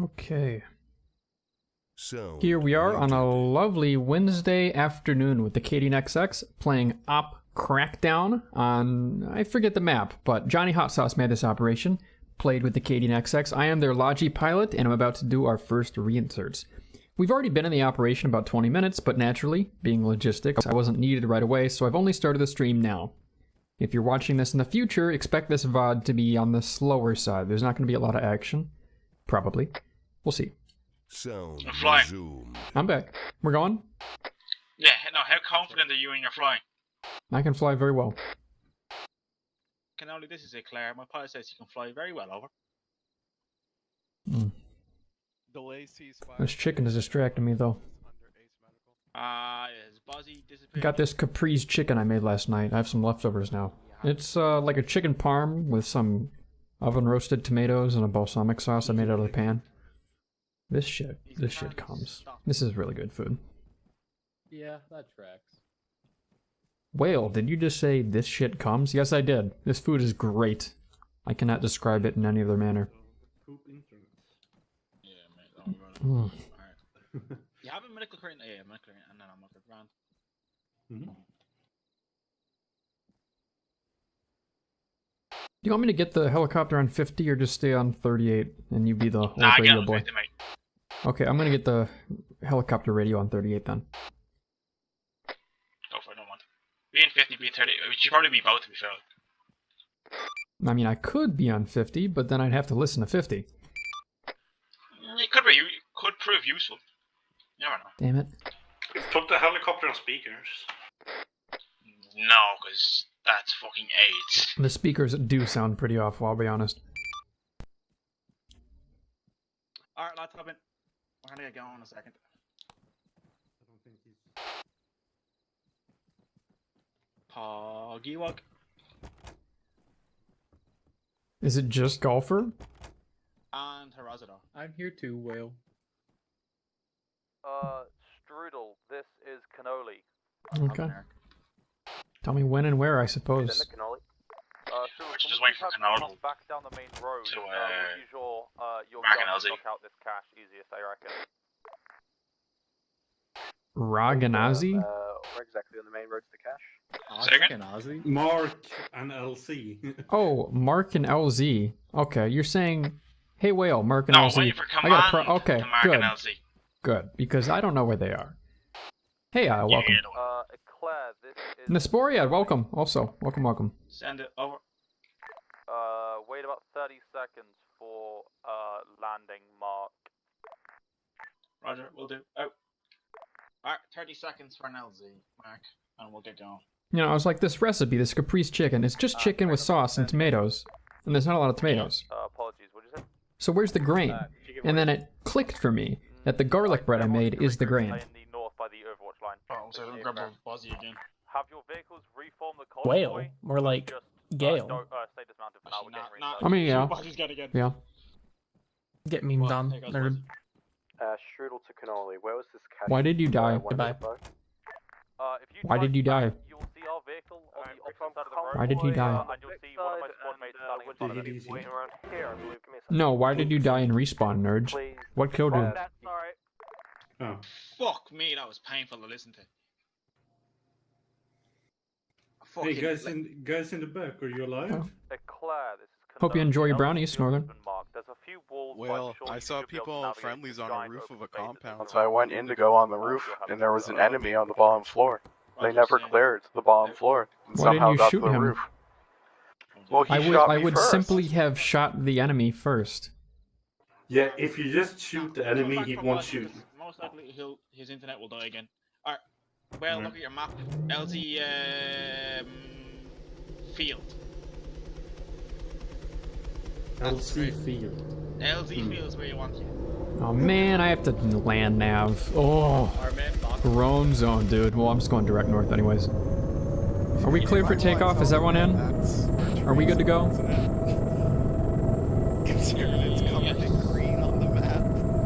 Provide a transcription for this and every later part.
Okay. Here we are on a lovely Wednesday afternoon with the Cadian XXth playing Op Crackdown on, I forget the map, but Johnny Hot Sauce made this operation, played with the Cadian XXth. I am their Logi Pilot, and I'm about to do our first reinserts. We've already been in the operation about 20 minutes, but naturally, being logistics, I wasn't needed right away, so I've only started the stream now. If you're watching this in the future, expect this VOD to be on the slower side. There's not going to be a lot of action. Probably. We'll see. I'm flying. I'm back. We're going? Yeah, no, how confident are you in your flying? I can fly very well. Can only this is it, Claire. My pilot says you can fly very well over. This chicken is distracting me though. Yes, Bozzy disappeared. Got this caprese chicken I made last night. I have some leftovers now. It's like a chicken parm with some oven roasted tomatoes and a balsamic sauce I made out of the pan. This shit comes. This is really good food. Yeah, that tracks. Whale, did you just say this shit comes? Yes, I did. This food is great. I cannot describe it in any other manner. Yeah, mate, don't worry about it. Alright. You have a medical current? Yeah, medical current, and then I'm looking around. Do you want me to get the helicopter on 50 or just stay on 38 and you be the old Nah, radio get on boy? 50, mate. Okay, I'm gonna get the helicopter radio on 38 then. Go for it, don't want. Be in 50, be in 30. We should probably be both to be fair. I mean, I could be on 50, but then I'd have to listen to 50. It could prove useful. You never know. Damn it. Put the helicopter on speakers. No, because that's fucking AIDS. The speakers do sound pretty awful, I'll be honest. Alright, lads, hop in. We're gonna get going in a second. Poggy walk. Is it just Golfer? And Harazado. I'm here too, Whale. Strudel, this is cannoli. Okay. Tell me when and where, I suppose. Cannoli. Just wait for cannoli back down the main road. to use your Mark gun and to LZ. knock out this cache easiest, I reckon. Raganazi? We're exactly on the main road to the cache. Second? Ozzy? Mark and LC. Oh, Mark and LZ. Okay, you're saying, hey Whale, Mark and No, LZ. wait for I got a command okay, to Mark good. and LZ. Good, because I don't know where they are. Hey, welcome. Claire, this is... Nesporiad, welcome. Also, welcome. Send it over. Wait about 30 seconds for landing, Mark. Roger, we'll do. Oh. Alright, 30 seconds for an LZ, Mark, and we'll get going. You know, I was like, this recipe, this caprese chicken, it's just chicken with sauce and tomatoes. And there's not a lot of tomatoes. Apologies, what did you say? So where's the grain? And then it clicked for me that the garlic bread I made is the grain. In the north by the Overwatch line. Oh, so don't grab a Bozzy again. Have your vehicles reform the Whale, convoy. more like Just, Gale. don't stay dismounted for now. We're getting Nah, reinforced. I mean, yeah. Bozzy's gotta get. Yeah. Get memed Well, on, there goes nerd. Strudel to cannoli. Where was this cache? Why did you die? Goodbye. If you Why did you die? You'll see our vehicle on the opposite side of the road. Why did he die? And you'll see one of my squad mates standing in front of him. Waiting around here, I believe. Give me a No, why did you die in respawn, nerds? What killed you? That's alright. Oh. Fuck me, that was painful to listen to. Hey, Fucking guys in the back, are you alive? Oh. Claire, this is Hope you enjoy your brownies, Northern. There's a few walls Well, I saw people friendlies on a roof of a compound. So I went in to go on the roof, and there was an enemy on the bottom floor. They never cleared the bottom floor, and Why didn't somehow you got shoot to the him? roof. Well, he shot I me would first. simply have shot the enemy first. Yeah, if you just shoot the enemy, he won't shoot you. Most likely his internet will die again. Alright. Well, look at your map. LZ field. LC field. LZ field is where you want you. Oh man, I have to land nav. Oh, groan zone, dude. Well, I'm just going direct north anyways. Are we clear for takeoff? Is everyone in? Are we good to go? Considering it's covered in green on the map.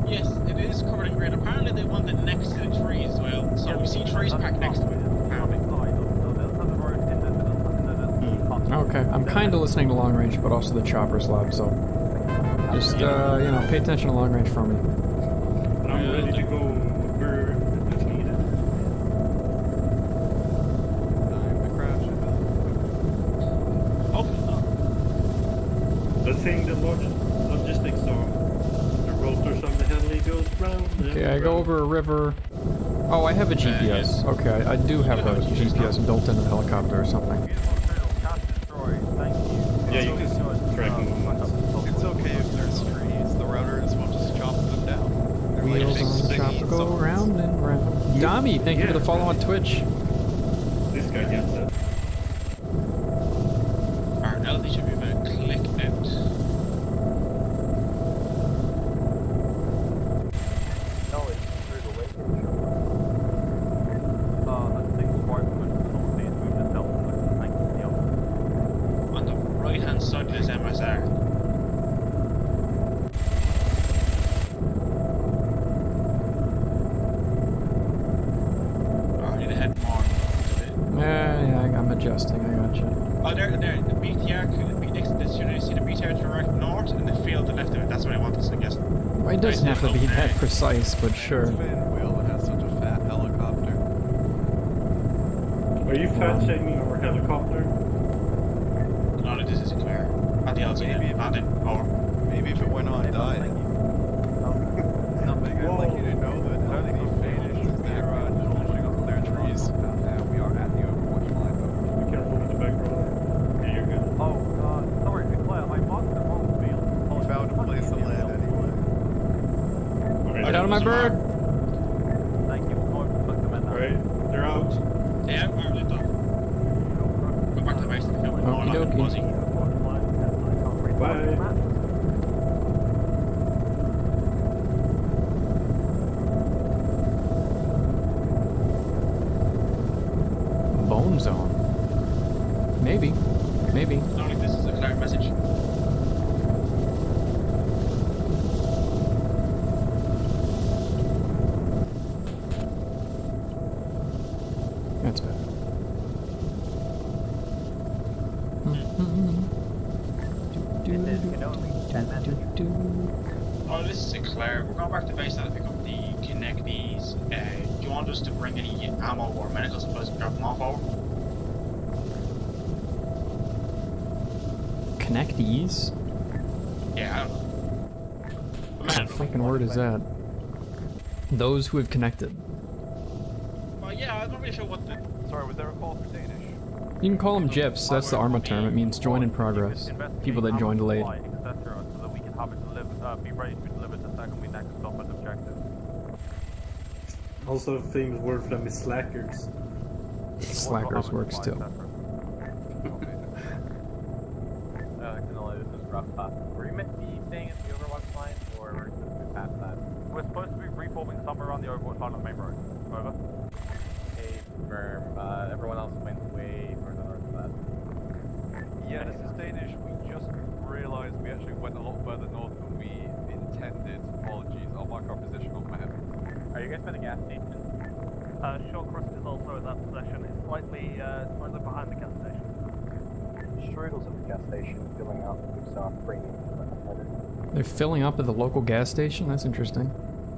Yes, it is covered in green. Apparently they want it next to the trees as well. So we see trees packed next to it. Okay, I'm kind of listening to long range, but also the chopper slab, so. Just, you know, pay attention to long range for me. I'm ready to go where it's needed. Time to crash it. Oh, The thing, the logistics are the rotors on the heli goes round. Okay, I go over a river. Oh, I have a GPS. Okay, I do have a GPS built into the helicopter or something. Yeah, you can track movements. It's okay if there's trees. The routers will just chop them down. They're like Wheels big on the spinny chopper go swords. round and round. Dami, thank you for the follow on Twitch. This guy gets it. our LD should be about to click out. On the right hand side of this MSR. I need to head more to the... Yeah, I'm adjusting, I gotcha. Oh, there, the BTR could be next to this. You see the BTR to the right north and the field to the left of it. That's what I want to suggest. Well, it doesn't have to be that precise, but sure. Finn Will has such a fat helicopter. Are you fat shaming our helicopter? No, this is clear. At the LZ, Maybe if- not in. Or. Maybe if it went on died. Something I'd like you to know that LZ Danish is that finishing up their trees. We are at the Overwatch line. Be careful with the back row. Yeah, you're good. We found a place to land anyway. Alright, Get out of my bird! Alright, they're out. Yeah, or lift off. Go back to the base. Okie dokie. Bye. Bone zone. Maybe. Maybe. I don't think this is a clear message. That's better. Oh, this is Sinclair. We're going back to base now to pick up the connectees. Do you want us to bring any ammo or medical supplies and drop them off over? Connectees? Yeah, I don't know. What kind of fucking word is that? Those who have connected. Well, yeah, I'm not really sure what the... Sorry, was there a call for Danish? You can call them GIFs, that's the Arma term, it means join in progress. People that join delayed. Be ready to be delivered the second we next stop at objective. Also, the famous word for them is slackers. Slackers works too. Canoli, this is rough. Were you meant to be staying at the Overwatch line, or were you past that? We're supposed to be reforming somewhere on the Overwatch line on the main road. Over. Hey, firm. Everyone else went way further north than that. Yeah, this is Danish. We just realised we actually went a lot further north than we intended. Apologies, I'll mark our position on the map. Are you guys at the gas station? Shortcrest is also at that position. It's slightly behind the gas station. Strudel's at the gas station filling up with premium. They're filling up at the local gas station? That's interesting.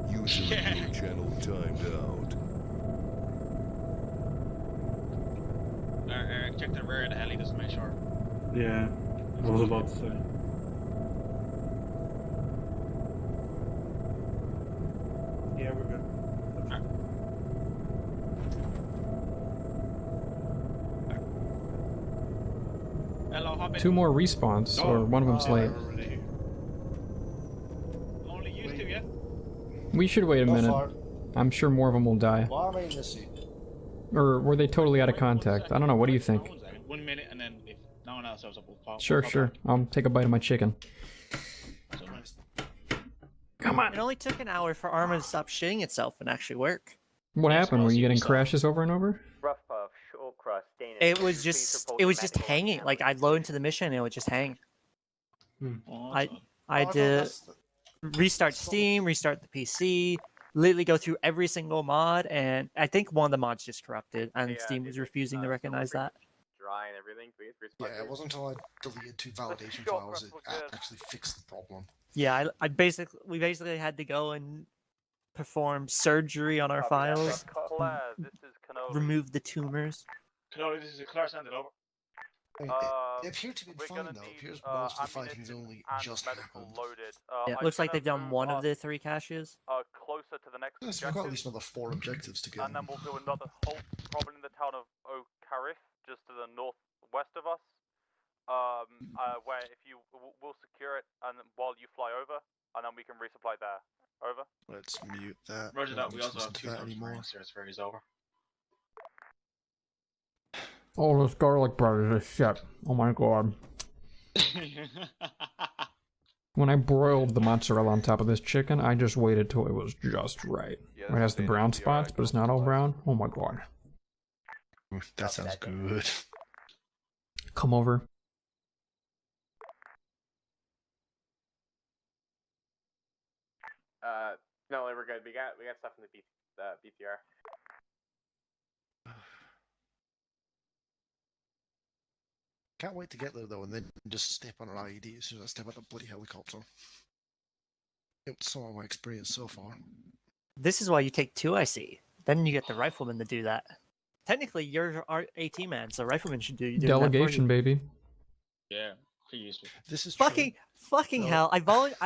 User radio channel timed out. Check the rear of the heli just to make sure. Yeah, I was about to say. Yeah, we're good. Hello, hop in. 2 more respawns, or one of them's late. Only used to, yeah? We should wait a minute. I'm sure more of them will die. Or were they totally out of contact? I don't know, what do you think? 1 minute and then if no one else shows up, we'll pop. Sure, sure. I'll take a bite of my chicken. Come on! It only took an hour for Arma to stop shitting itself and actually work. What happened? Were you getting crashes over and over? Rough puff, short crust, Danish. It was just hanging. Like I'd load into the mission and it would just hang. I had to restart Steam, restart the PC, literally go through every single mod, and I think one of the mods just corrupted, and Steam was refusing to recognize that. Dry and everything, please. Yeah, it wasn't until I deleted 2 validation files it actually fixed the problem. Yeah, we basically had to go and perform surgery on our files, Claire, this is Cannoli. remove the tumors. Cannoli, this is a Claire, send it over. They appear to be fine though. It appears most of the fighting's only just happened. Loaded. Yeah, it looks like they've done one of the 3 caches. Closer to the next Yes, we've got at least another 4 objectives to go. And then we'll do another halt, probably in the town of Okarif, just to the northwest of us. Where if you we'll secure it, and while you fly over, and then we can resupply there. Over. Let's mute that. Roger that. We also Listen have to 2 that notes anymore. for it's very over. Oh, this garlic bread is shit. Oh my god. When I broiled the mozzarella on top of this chicken, I just waited till it was just right. It has the brown spots, but it's not all brown. Oh my god. That sounds good. Come over. No, we're good. We got stuff in the BTR. Can't wait to get there though, and then just step on an IED as soon as I step out the bloody helicopter. It's some of my experience so far. This is why you take 2 IC. Then you get the rifleman to do that. Technically, you're our AT man, so rifleman should do Delegation, baby. Yeah, pretty useful. This is fucking hell. I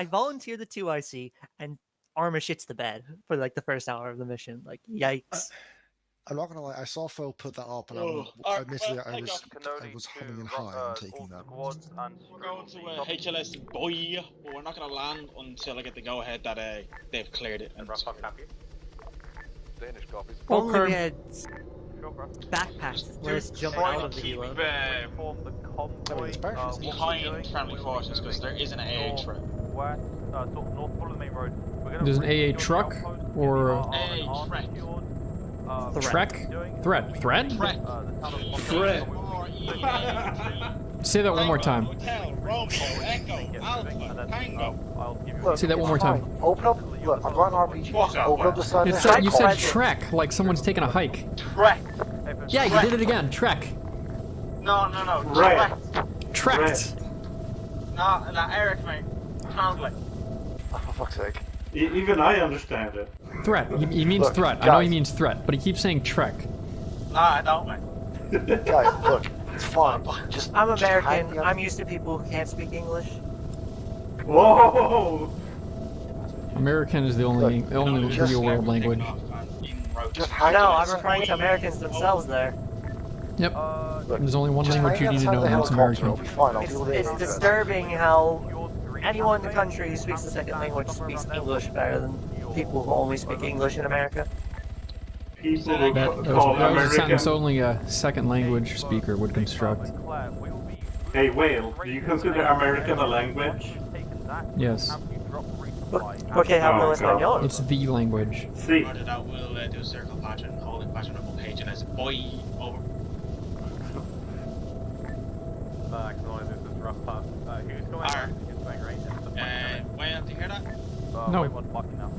volunteer the 2 IC, and Arma shits the bed for like the first hour of the mission. Like, yikes. I'm not gonna lie, I saw Phil put that up, and admittedly I was humming and high on taking that. We're going to HLS boy, but we're not going to land until I get the go-ahead that they've cleared it. And Danish copies. Only we had backpacks. Let's jump out of the helo. Behind friendly forces, because there is an AA truck. There's an AA truck or AA truck. Trek? Threat. Threat? Threat. Say that one more time. Say that one more time. Open up. Look, I've got an RPG. Open up the side. You said Trek, like someone's taking a hike. Trek. Yeah, you did it again. Trek. No. Trek. Trekked. No, Eric, mate. Translate. Oh, for fuck's sake. Even I understand it. Threat. He means look, threat. guys. I know he means threat, but he keeps saying Trek. No, I don't, mate. Guys, look, it's fine. Just I'm just American. hang I'm used to people who can't speak English. Whoa! American is the only real world language. Just hang No, I'm referring to Americans themselves there. Yep. Look, There's only one just language you hang need to outside know, the and it's helicopter, American. it'll be fine. I'll deal with it. It's disturbing how anyone in the country who speaks the second language speaks English better than people who only speak English in America. People who That call was a American. sentence only a second language speaker would construct. Hey, Whale, do you consider American a language? Yes. Okay, hablo español. It's the language. See. Roger that, we'll do a circle pattern, holding pattern up on HLS boy. Over. Acknowledge this is rough pass. Who's going right? Who's going right? Wayne, do you hear that? No. Wait, 1 o'clock now.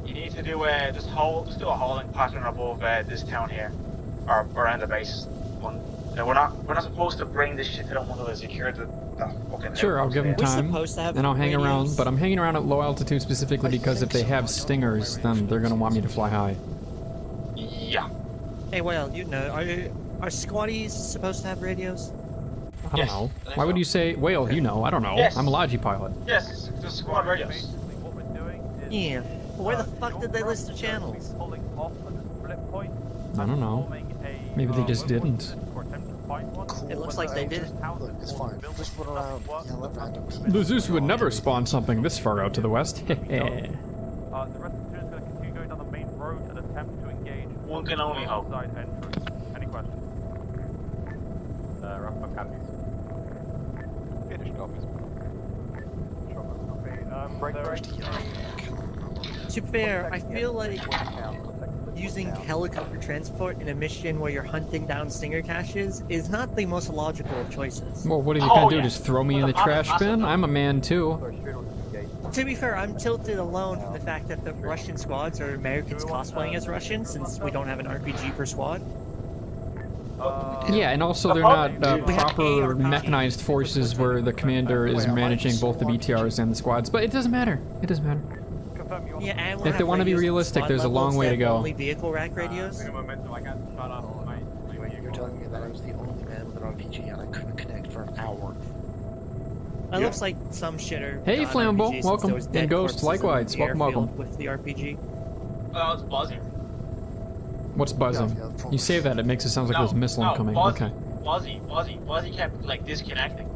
You need to do just do a holding pattern above this town here, or around the base. We're not supposed to bring this shit to them until they secure the fucking. Sure, I'll give them time, supposed to have and I'll hang radios? around, but I'm hanging around at low altitude specifically because if they have stingers, then they're gonna want me to fly high. Yeah. Hey, well, you know, are squatties supposed to have radios? I don't know. Why would you say, Whale, you know? I don't know. Yes. I'm a Logi pilot. Yes, the squad radios. Yeah. But where the fuck did they list the channels? I don't know. Maybe they just didn't. It looks like they did. Look, it's fine. Just run around, yell at random people. The Zeus would never spawn something this far out to the west. The rest of the team is going to continue going down the main road and attempt to engage. One can only hope. Side entrance. Any questions? Rough up copies. Danish copies. To be fair, I feel like using helicopter transport in a mission where you're hunting down stinger caches is not the most logical of choices. Well, what are you gonna do? Just throw me in the trash bin? I'm a man too. To be fair, I'm tilted alone from the fact that the Russian squads are Americans cosplaying as Russians, since we don't have an RPG per squad. Yeah, and also they're not proper mechanized forces where the commander is managing both the BTRs and the squads. But it doesn't matter. It doesn't matter. Yeah, and we'll If they have want to be radios realistic, at there's a squad long level way to instead of go. Only vehicle rack radios. Wait, you're telling me that I was the only man with an RPG and I couldn't connect for an hour? It looks like some shitter. Hey, got Flammable, RPG since welcome. there was And dead Ghost, corpses in likewise, the welcome, airfield welcome. With the RPG. Oh, it's buzzing. What's buzzing? You say that, it makes it sound like there's a missile incoming. Buzzy, Okay. Buzzy kept like disconnecting.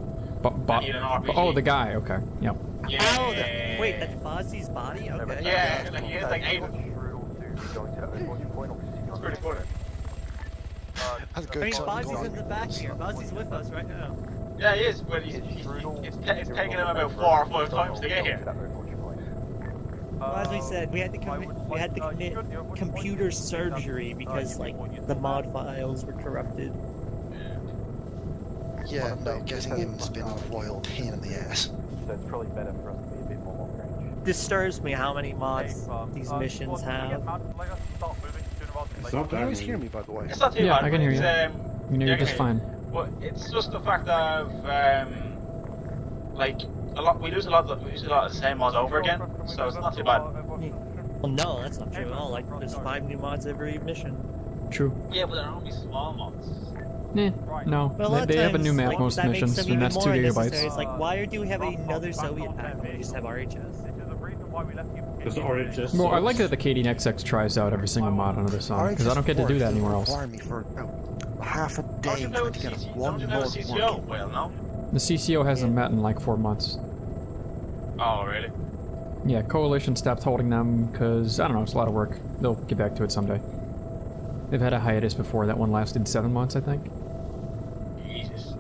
I need an RPG. Oh, the guy. Okay. Yep. Yeah. Oh, wait, that's Bozzy's body? Okay. Yeah, like he has like 8 of them. It's pretty funny. That's I good. mean, so Bozzy's in the back here. Bozzy's with us right now. Yeah, he is, but it's taken him about 4 or 5 times to get here. Well, as we said, we had to commit computer surgery because like the mod files were corrupted. Yeah, no, getting in has been a royal pain in the ass. So it's probably better for us to be a bit more long range. Disturbs me how many mods these missions have. Can you always hear me, by the way? It's not too bad. I can hear you. It's, You can hear you just fine. But it's just the fact of like we use a lot of the same mods over again, so it's not too bad. Well, no, that's not true at all. Like, there's 5 new mods every mission. True. Yeah, but they're only small mods. No. But a lot of They have a times, new map like, most that missions, makes them and even that's 2 more unnecessary. gigabytes. It's like, why do we have another Soviet pack when we just have RHS? There's RHS. Well, I like that the Cadian XXth tries out every single mod under the sun, because I don't get to do that anywhere else. Require me for about half a day Don't you trying to get one know mod CCO? working. Well, no. The CCO hasn't met in like 4 months. Oh, really? Yeah, Coalition stopped holding them because, I don't know, it's a lot of work. They'll get back to it someday. They've had a hiatus before. That one lasted 7 months, I think. Jesus.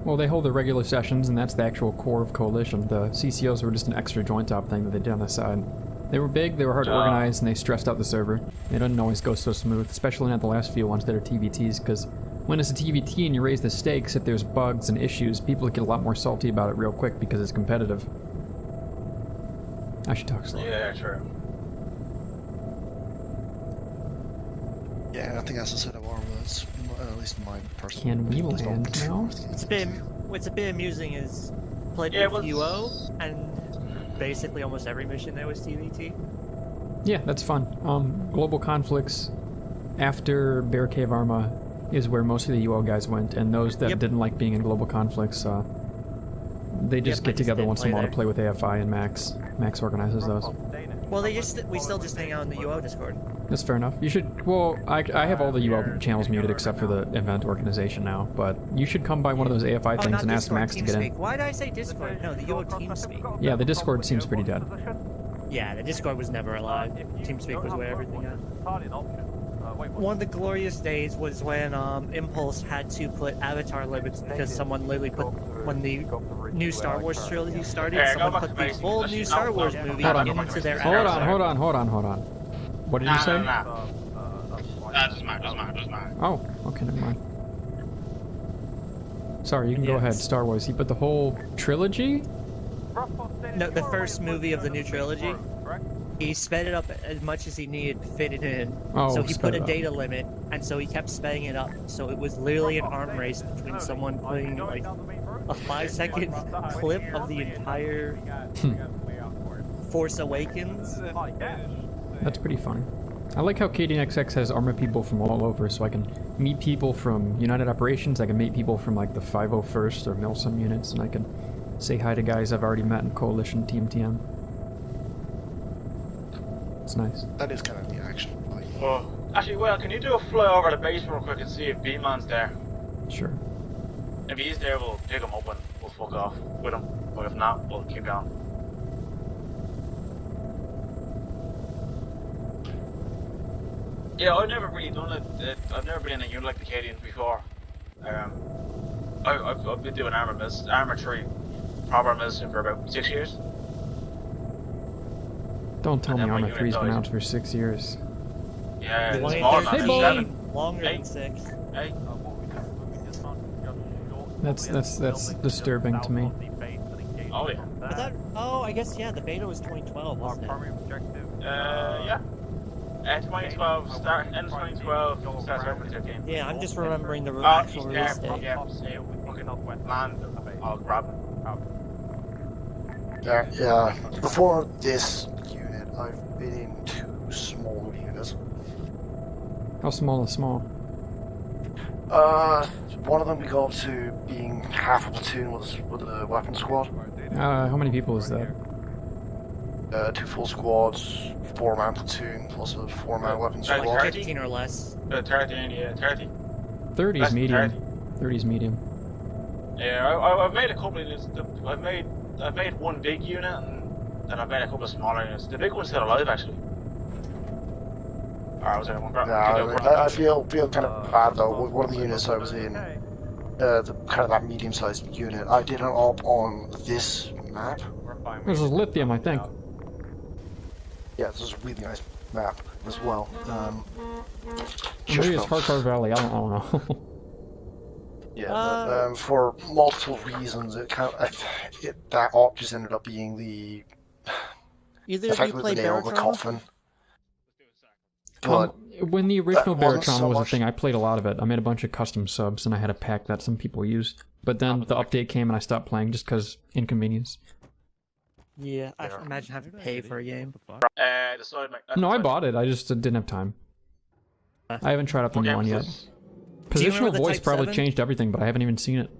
Well, they hold the regular sessions, and that's the actual core of Coalition. The CCOs were just an extra joint-op thing that they did on the side. They were big, they were hard to organize, and they stressed out the server. It doesn't always go so smooth, especially not the last few ones that are TVTs, because when it's a TVT and you raise the stakes, if there's bugs and issues, people get a lot more salty about it real quick because it's competitive. I should talk slow. Yeah, true. Yeah, I think that's the sort of Arma that's at least my personal. Can we land now? What's a bit amusing is played with UO, and basically almost every mission there was TVT. Yeah, that's fun. Global conflicts after Bear Cave Arma is where most of the UO guys went, and those that didn't like being in global conflicts, they just get together once in a while to play with AFI, and Max organizes those. Well, we still just hang out in the UO Discord. That's fair enough. You should, well, I have all the UO channels muted except for the event organization now, but you should come by one of those AFI things and ask Max to get in. Why did I say Discord? No, the UO TeamSpeak. Yeah, the Discord seems pretty dead. Yeah, the Discord was never alive. TeamSpeak was where everything got. One of the glorious days was when Impulse had to put avatar limits because someone literally put, when the new Star Wars trilogy started, someone put the full new Star Wars movie into their avatar. Hold on. What did you say? That's mine. Oh, okay, never mind. Sorry, you can go ahead, Star Wars. He put the whole trilogy? No, the first movie of the new trilogy. He sped it up as much as he needed to fit it in. Oh, so he put a up. data limit, and so he kept spedding it up. So it was literally an arm race between someone putting like a 5-second clip of the entire Force Awakens. That's pretty funny. I like how Cadian XXth has Arma people from all over, so I can meet people from United Operations, I can meet people from like the 501st or Milsim units, and I can say hi to guys I've already met in Coalition Team TM. It's nice. That is kind of the action. Oh. Actually, well, can you do a fly over the base real quick and see if B-Man's there? Sure. If he's there, we'll pick him up and we'll fuck off with him. But if not, we'll keep going. Yeah, I've never really done it. I've never been in a unit like the Cadians before. I've been doing Arma 3 proper miss for about 6 years. Don't tell me Arma 3's been out for 6 years. Yeah, it's more than Hey, boy! 7. Longer than 6. Hey. That's disturbing to me. Oh yeah. I guess yeah, the beta was 2012, wasn't it? Yeah. 2012, start, end of 2012, starts opening 13. Yeah, I'm just remembering the Oh, actual yeah, release date. yeah, fucking land. Oh, grab it. Yeah. Before this unit, I've been in 2 smaller units. How small is small? One of them we got up to being half a platoon with a weapon squad. How many people is that? 2 full squads, 4-man platoon, plus a 4-man weapon squad. Like 15 or less. 13, yeah, 30. 30 is medium. 30 is medium. Yeah, I've made a couple of these. I've made one big unit, and then I've made a couple of smaller units. The big one's still alive, actually. Alright, was there one grab? I feel kind of bad though. One of the units I was in, kind of that medium-sized unit, I did an op on this map. This is Lythium, I think. Yeah, this is a really nice map as well. Maybe it's Hardcore Valley, I don't know. Yeah, but, for multiple reasons, that op just ended up being the Either of you play the nail in the coffin. When the original that wasn't Barotrauma so was a much- thing, I played a lot of it. I made a bunch of custom subs, and I had a pack that some people used. But then the update came, and I stopped playing just because inconvenience. Yeah, I can imagine having to pay for a game. No, I bought it. I just didn't have time. I haven't tried out the new one yet. Do you remember Positional the voice Type probably 7? changed everything, but I haven't even seen it.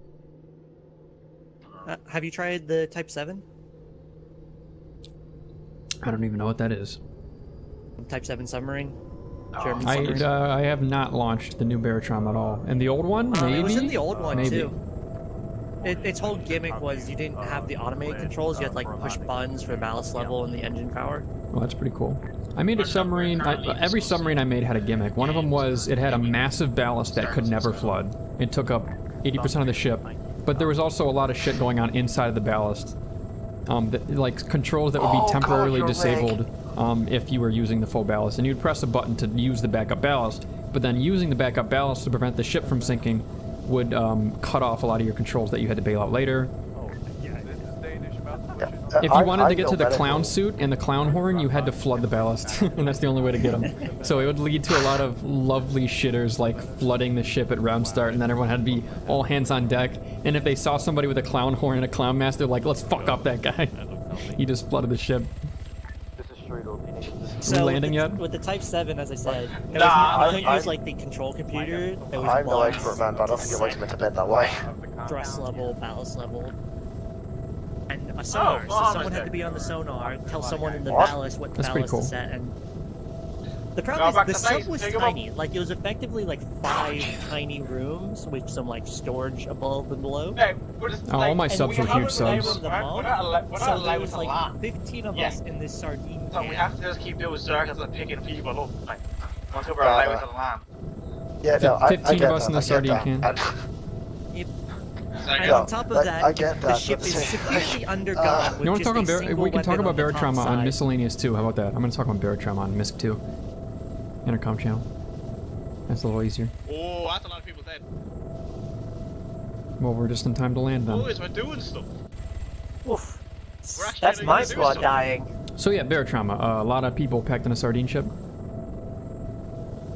Have you tried the Type 7? I don't even know what that is. Type 7 submarine? German submarine? I have not launched the new Barotrauma at all. And the old one, maybe? It was in the old one, maybe. too. Its whole gimmick was you didn't have the automated controls, you had like push buttons for the ballast level and the engine power. Well, that's pretty cool. I made a submarine. Every submarine I made had a gimmick. One of them was it had a massive ballast that could never flood. It took up 80% of the ship. But there was also a lot of shit going on inside of the ballast. Like controls that would be temporarily disabled if you were using the full ballast. And you'd press a button to use the backup ballast. But then using the backup ballast to prevent the ship from sinking would cut off a lot of your controls that you had to bail out later. If you wanted to get to the clown suit and the clown horn, you had to flood the ballast, and that's the only way to get them. So it would lead to a lot of lovely shitters like flooding the ship at round start, and then everyone had to be all hands on deck. And if they saw somebody with a clown horn and a clown mask, they're like, let's fuck up that guy. He just flooded the ship. So landing yet? With the Type 7, as I said, you couldn't use like the control computer. There was I'm no blocks expert man, but I don't think to it likes meant to bed that way. thrust level, ballast level, and a sonar. So someone had to be on the sonar, tell someone in the ballast what the That's pretty ballast to cool. set. And the problem is the sub was tiny. Like it was effectively like 5 tiny rooms with some like storage above and below. All my subs were huge subs. So there was like 15 of us in this sardine So can. we have to just keep doing circles and picking people up. Like, once we're allowed to land. Yeah, no, I 15 get of us in that, the I get sardine that. can. And No, on top of that, I get the that, ship but is at the same securely time, undergone You want with to talk just a about single we can talk weapon about on the top Barotrauma on side. Miscellaneous 2. How about that? I'm going to talk about Barotrauma on Misc 2. Intercom channel. That's a little easier. Oh, that's a lot of people dead. Well, we're just in time to land then. Boys, we're doing stuff. Oof. We're actually That's gonna my do squad something. dying. So yeah, Barotrauma. A lot of people packed in a sardine ship.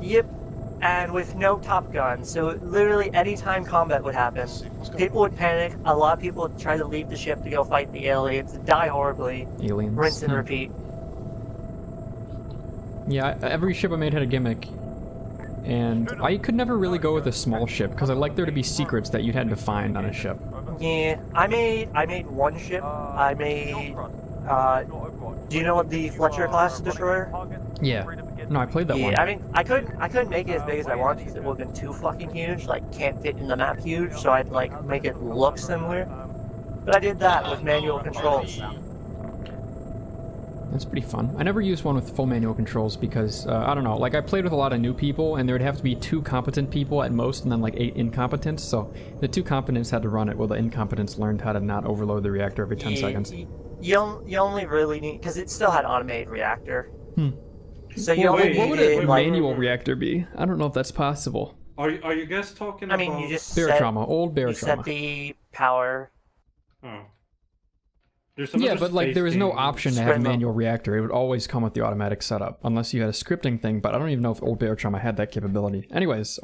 Yep. And with no Top Gun, so literally any time combat would happen, people would panic. A lot of people would try to leave the ship to go fight the aliens, die horribly, Aliens. rinse and repeat. Yeah, every ship I made had a gimmick. And I could never really go with a small ship, because I like there to be secrets that you had to find on a ship. Yeah, I made one ship. I made. Do you know what the Fletcher class destroyer? Yeah. No, I played that one. Yeah, I mean, I couldn't make it as big as I wanted because it would have been too fucking huge. Like, can't fit in the map huge, so I'd like make it look similar. But I did that with manual controls. That's pretty fun. I never used one with full manual controls because, I don't know, like I played with a lot of new people and there would have to be 2 competent people at most and then like 8 incompetents, so the 2 competents had to run it while the incompetents learned how to not overload the reactor every 10 seconds. You only really need, because it still had automated reactor. So you Well, only what would needed, a like, manual reactor be? I don't know if that's possible. Are you guys talking I about... mean, you just Barotrauma, old you set Barotrauma. the power. Oh. There's some Yeah, other but like there was no space option to have a manual reactor. It would always come with the automatic setup, unless you had a scripting thing. But I don't even know if old Bear Trauma had that capability. Anyways,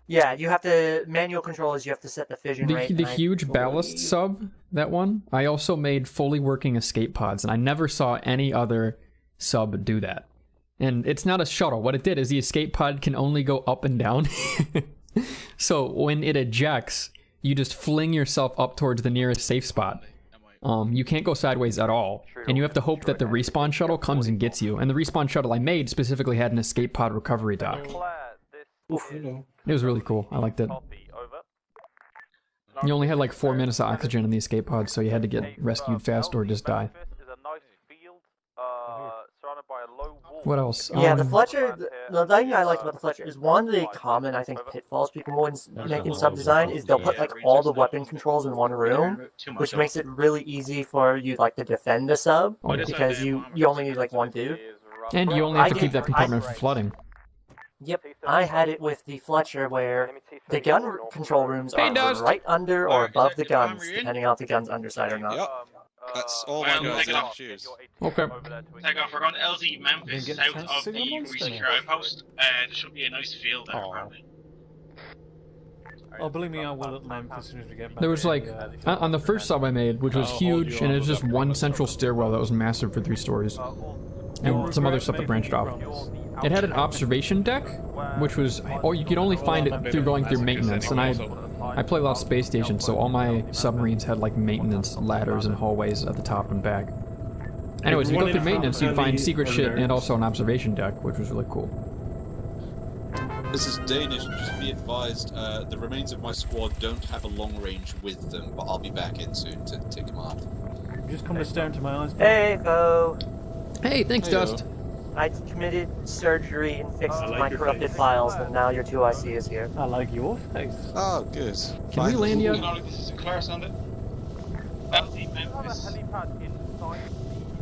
Yeah, you have to manual controls. You have to set the fission rate. the huge ballast sub, that one. I also made fully working escape pods, and I never saw any other sub do that. And it's not a shuttle. What it did is the escape pod can only go up and down. So when it ejects, you just fling yourself up towards the nearest safe spot. You can't go sideways at all, and you have to hope that the respawn shuttle comes and gets you. And the respawn shuttle I made specifically had an escape pod recovery dock. Oof. It was really cool. I liked it. You only had like 4 minutes of oxygen in the escape pod, so you had to get rescued fast or just die. What else? Yeah, the Fletcher, the thing I like about the Fletcher is one of the common, I think, pitfalls people when making sub-design is they'll put like all the weapon controls in one room, which makes it really easy for you like to defend a sub, because you only need like one dude. And you only have to keep that compartment from flooding. Yep, I had it with the Fletcher where the gun control rooms are right under or above the guns, depending on if the gun's underside or not. Yep. That's all my guys have to choose. Okay. Take off, we're going to LZ Memphis, south of the resecure outpost. There should be a nice field there, apparently. Oh, believe me, I will at Memphis as soon as we get back. There was like, on the first sub I made, which was huge, and it was just one central stairwell that was massive for 3 stories. And some other stuff that branched off. It had an observation deck, which was, you could only find it through going through maintenance, and I play a lot of space stations, so all my submarines had like maintenance ladders and hallways at the top and back. Anyways, if you go through maintenance, you'd find secret shit and also an observation deck, which was really cool. This is Danish, just be advised, the remains of my squad don't have a long range with them, but I'll be back in soon to take them out. Just come to stare into my eyes. Hey, Bo. Hey, thanks, Dust. I committed surgery and fixed my corrupted files, and now your 2IC is here. I like your face. Oh, good. Can we land yet? This is Sinclair, Sunday.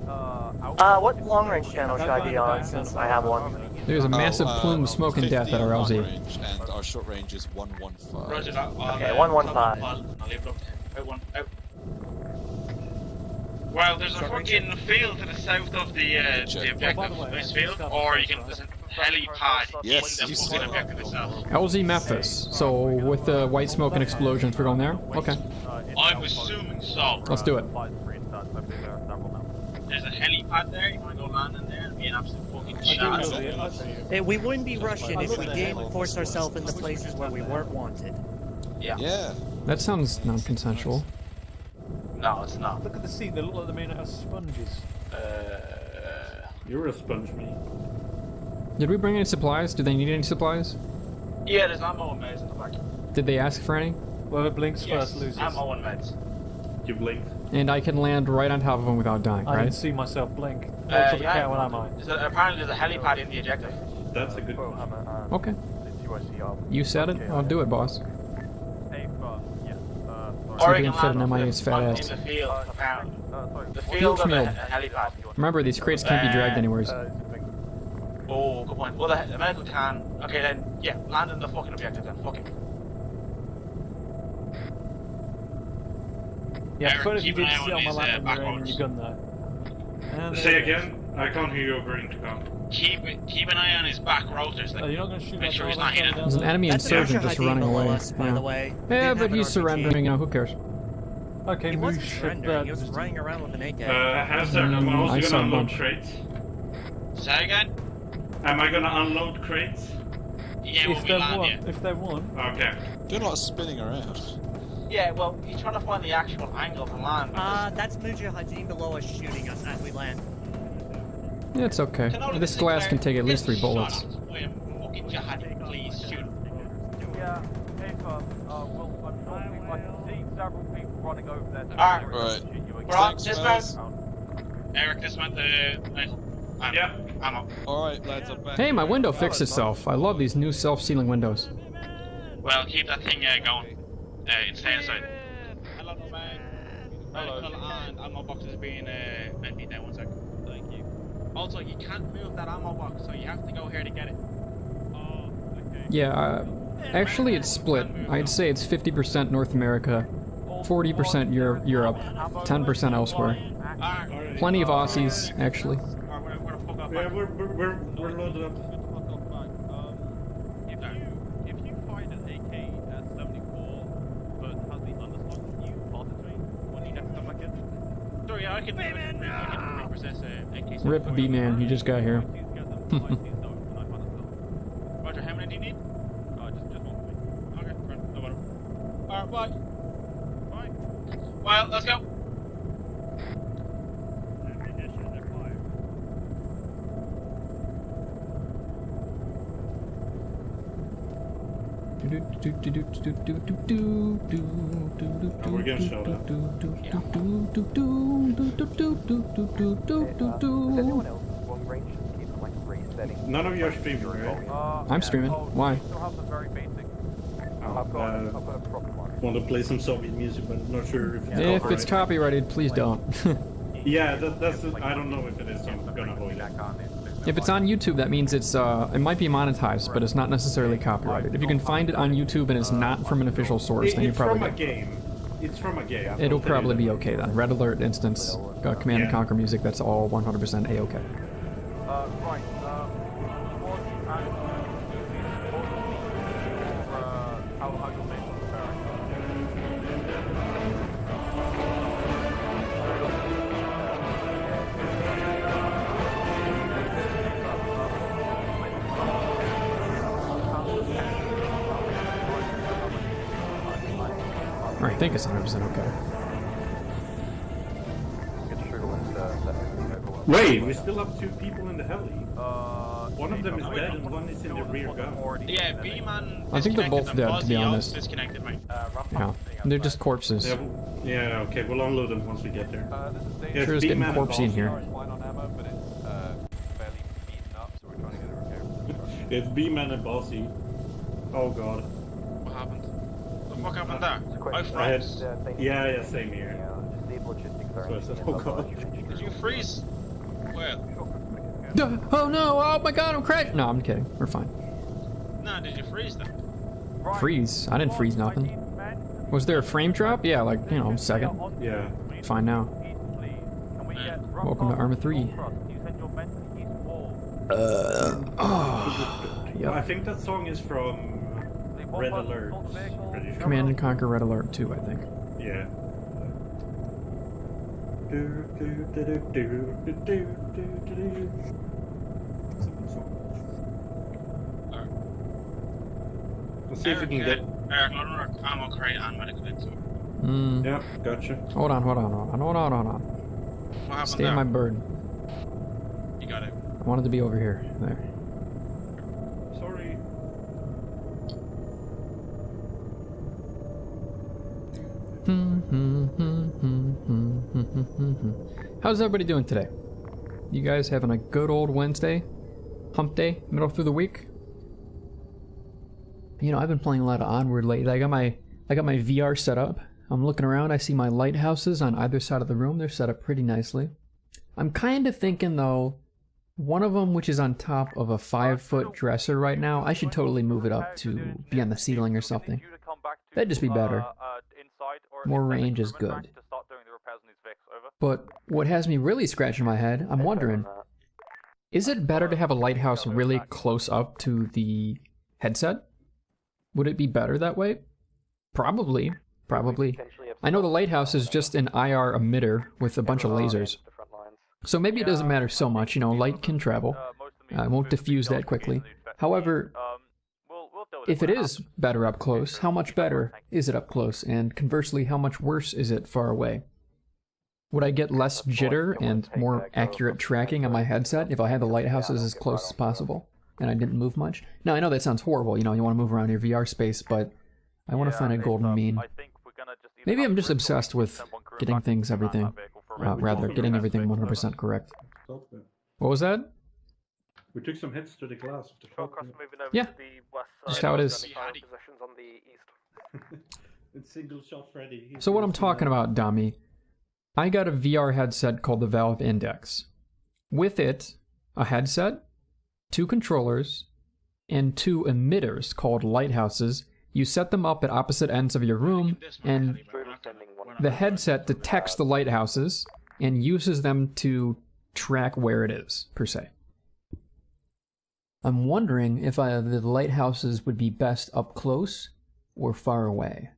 What long range channel should I be on, since I have one? There's a massive plume of smoke and death at our LZ. Range, and our short range is 115. Roger that. Okay, 115. I'll leave it up to him. Well, there's a fucking field to the south of the objective, this field, or you can, there's a helipad in the fucking objective itself. LZ Memphis, so with the white smoke and explosions, we're going there? Okay. I'm assuming so. Let's do it. There's a helipad there, you wanna go land in there and be an absolute fucking shot. We wouldn't be Russian if we didn't force ourselves into places where we weren't wanted. Yeah. That sounds non-consensual. No, it's not. Look at the seat, they look like they're made out of sponges. You're a sponge, me. Did we bring any supplies? Do they need any supplies? Yeah, there's ammo and meds in the back. Did they ask for any? Whoever blinks first loses. Ammo and meds. You blinked. And I can land right on top of them without dying, I right? didn't see myself blink. What am I? Apparently there's a helipad in the objective. That's a good one. Okay. You said it, I'll do it, boss. So Or you you can fit can an land MIA's fat in ass. the field, apparently. The field of a helipad. Remember, these crates can't be dragged anywhere. Oh, good point. Well, the medical can. Okay, then, yeah, land in the fucking objective then. Fuck it. Yeah, Eric, first you keep an did eye sit on on my these, lap and back you're aiming roads. your gun there. Say again? I can't hear you over intercom. Keep an eye on his back rotors. Like, you're not going to shoot make sure he's not hitting. There's an enemy insurgent just running away. by the way. Yeah, but he's surrendering, you know, who cares? Okay, He wasn't Moosh, surrendering, he was just running around with an AK. Hamster, am I I also saw gonna one. unload crates? Say again? Am I gonna unload crates? Yeah, when if we they're land, one, yeah. if they're one. Okay. Doing a lot of spinning around. Yeah, well, he's trying to find the actual angle to land. That's Mujahideen below us shooting us as we land. Yeah, it's okay. This glass can take at least 3 bullets. Fucking jihadi, please shoot. Yeah, Ava, I can see several people running over there. Alright. Right. We're on, Thanks, dismount. Eric, dismount the... Yeah. Ammo. Alright, lads, I'm back. Hey, my window fixed itself. I love these new self-sealing windows. Well, keep that thing going. Stay inside. Hello, man. Medical and ammo box is being emptied now. 1 second. Thank you. Also, you can't move that ammo box, so you have to go here to get it. Oh, okay. Yeah, actually it's split. I'd say it's 50% North America, 40% Europe, 10% elsewhere. Plenty of Aussies, actually. Yeah, we're loaded up. If you find an AK-74 but has the underslot, can you pass it to me when you next come back in? Sure, yeah, I can reprocess AK-74. Rip B-Man, he just got here. Roger, how many do you need? Just one for me. Okay, no matter. Alright, bye. Bye. Well, let's go. We're getting shot at. None of you are streaming, right? I'm streaming. Why? Want to play some Soviet music, but not sure if it's If it's copyrighted, please don't. Yeah, that's. I don't know if it is. So I'm gonna avoid it. If it's on YouTube, that means it's it might be monetized, but it's not necessarily copyrighted. If you can find it on YouTube and it's not from an official source, then you probably from a game. It's from a game. It'll probably be okay then. Red Alert instance, Command and Conquer music, that's all 100% A-okay. Right. How you'll make I think it's 100% okay. Wait, we still have 2 people in the heli. One of them is dead and one is in the rear gun. Yeah, B-Man. I think they're both dead, to be honest. Disconnected, mate. Yeah, they're just corpses. Yeah, okay, we'll unload them once we get there. Yeah, Sure is getting corpsey in here. It's B-Man and Bossy. Oh god. What happened? What happened there? I froze. Yeah, same here. So I said, oh god. Did you freeze? Well. Oh no, oh my god, I'm crashing! No, I'm kidding. We're fine. No, did you freeze then? Freeze? I didn't freeze nothing. Was there a frame drop? Yeah, like, you know, a second. Yeah. Fine now. Welcome to Arma 3. I think that song is from Red Alert. Pretty sure. Command and Conquer Red Alert 2, I think. Yeah. Let's see if we can get ammo crate and medical bits. Yeah, gotcha. Hold on. What happened Stay there? on my bird. You got it. I wanted to be over here. There. Sorry. How's everybody doing today? You guys having a good old Wednesday? Hump day? Middle through the week? You know, I've been playing a lot of Onward lately. I got my VR set up. I'm looking around. I see my lighthouses on either side of the room. They're set up pretty nicely. I'm kind of thinking, though, one of them, which is on top of a 5-foot dresser right now, I should totally move it up to be on the ceiling or something. That'd just be better. More range is good. But what has me really scratching my head, I'm wondering, is it better to have a lighthouse really close up to the headset? Would it be better that way? Probably. I know the lighthouse is just an IR emitter with a bunch of lasers. So maybe it doesn't matter so much, you know, light can travel. It won't diffuse that quickly. However, if it is better up close, how much better is it up close? And conversely, how much worse is it far away? Would I get less jitter and more accurate tracking on my headset if I had the lighthouses as close as possible and I didn't move much? Now, I know that sounds horrible, you know, you want to move around your VR space, but I want to find a golden mean. Maybe I'm just obsessed with getting things everything, rather, getting everything 100% correct. What was that? We took some hits to the glass of the truck. Yeah, just how it is. It's single shot Freddy. So what I'm talking about, Dami, I got a VR headset called the Valve Index. With it, a headset, 2 controllers, and 2 emitters called lighthouses. You set them up at opposite ends of your room, and the headset detects the lighthouses and uses them to track where it is, per se. I'm wondering if the lighthouses would be best up close or far away.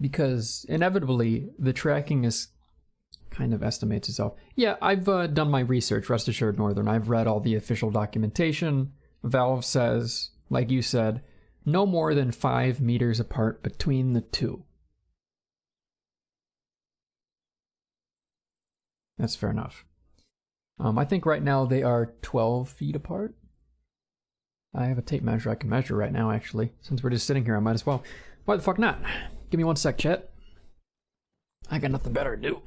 Because inevitably, the tracking is kind of estimates itself. Yeah, I've done my research, rest assured, Northern. I've read all the official documentation. Valve says, like you said, no more than 5 meters apart between the two. That's fair enough. I think right now they are 12 feet apart. I have a tape measure I can measure right now, actually. Since we're just sitting here, I might as well. Why the fuck not? Give me 1 sec, chat. I got nothing better to do.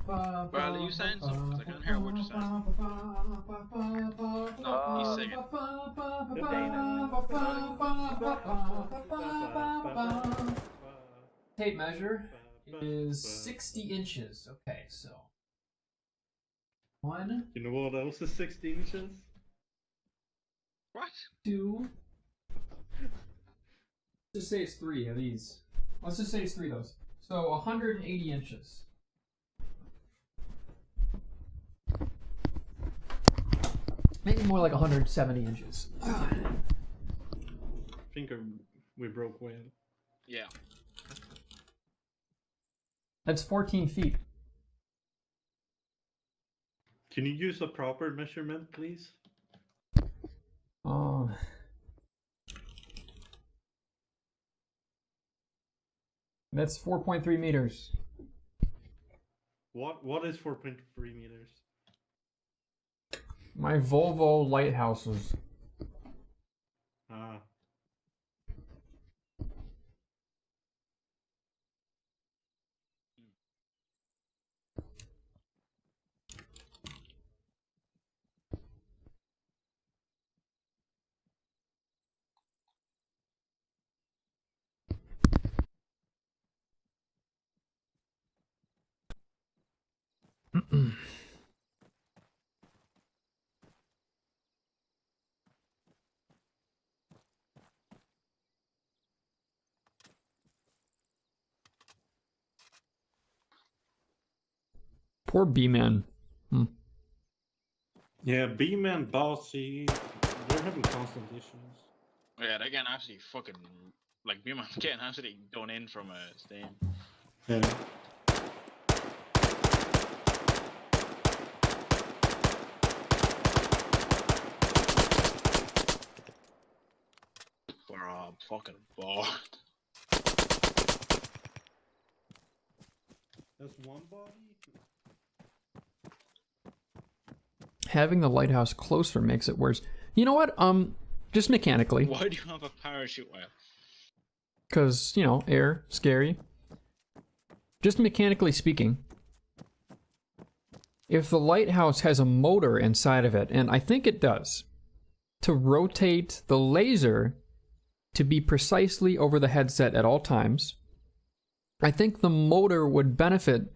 Bradley, you saying something? 'Cause I can't hear what you're saying. No, he's singing. Tape measure is 60 inches. Okay, so 1. You know what else is 60 inches? What? 2. Let's just say it's 3 of these. Let's just say it's 3 of those. So 180 inches. Maybe more like 170 inches. I think we broke whale. Yeah. That's 14 feet. Can you use a proper measurement, please? Oh. That's 4.3 meters. What is 4.3 meters? My Volvo lighthouses. Ah. Poor B-Man. Yeah, B-Man, Bossy, they're having constant issues. Yeah, they're getting absolutely fucking, like, B-Man's getting absolutely done in from Steam. Yeah. For a fucking ball. That's one body? Having the lighthouse closer makes it worse. You know what? Just mechanically. Why do you have a parachute whale? Because, you know, air, scary. Just mechanically speaking, if the lighthouse has a motor inside of it, and I think it does, to rotate the laser to be precisely over the headset at all times, I think the motor would benefit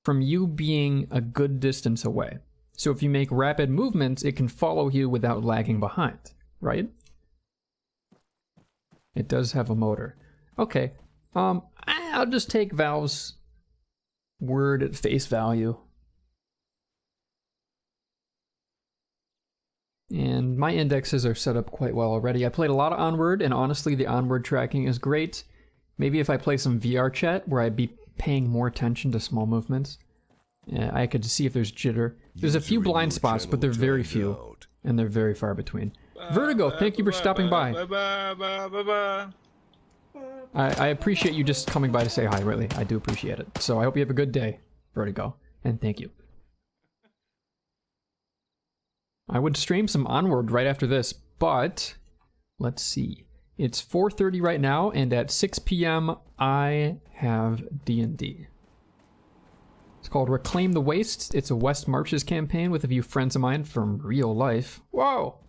from you being a good distance away. So if you make rapid movements, it can follow you without lagging behind, right? It does have a motor. Okay, I'll just take Valve's word at face value. And my indexes are set up quite well already. I played a lot of Onward, and honestly, the Onward tracking is great. Maybe if I play some VR chat, where I'd be paying more attention to small movements, I could see if there's jitter. There's a few blind spots, but they're very few, and they're very far between. Vertigo, thank you for stopping by. I appreciate you just coming by to say hi, really. I do appreciate it. So I hope you have a good day, Vertigo, and thank you. I would stream some Onward right after this, but let's see. It's 4:30 right now, and at 6 p.m. I have D&D. It's called Reclaim the Wastes. It's a West Marches campaign with a few friends of mine from real life. Whoa!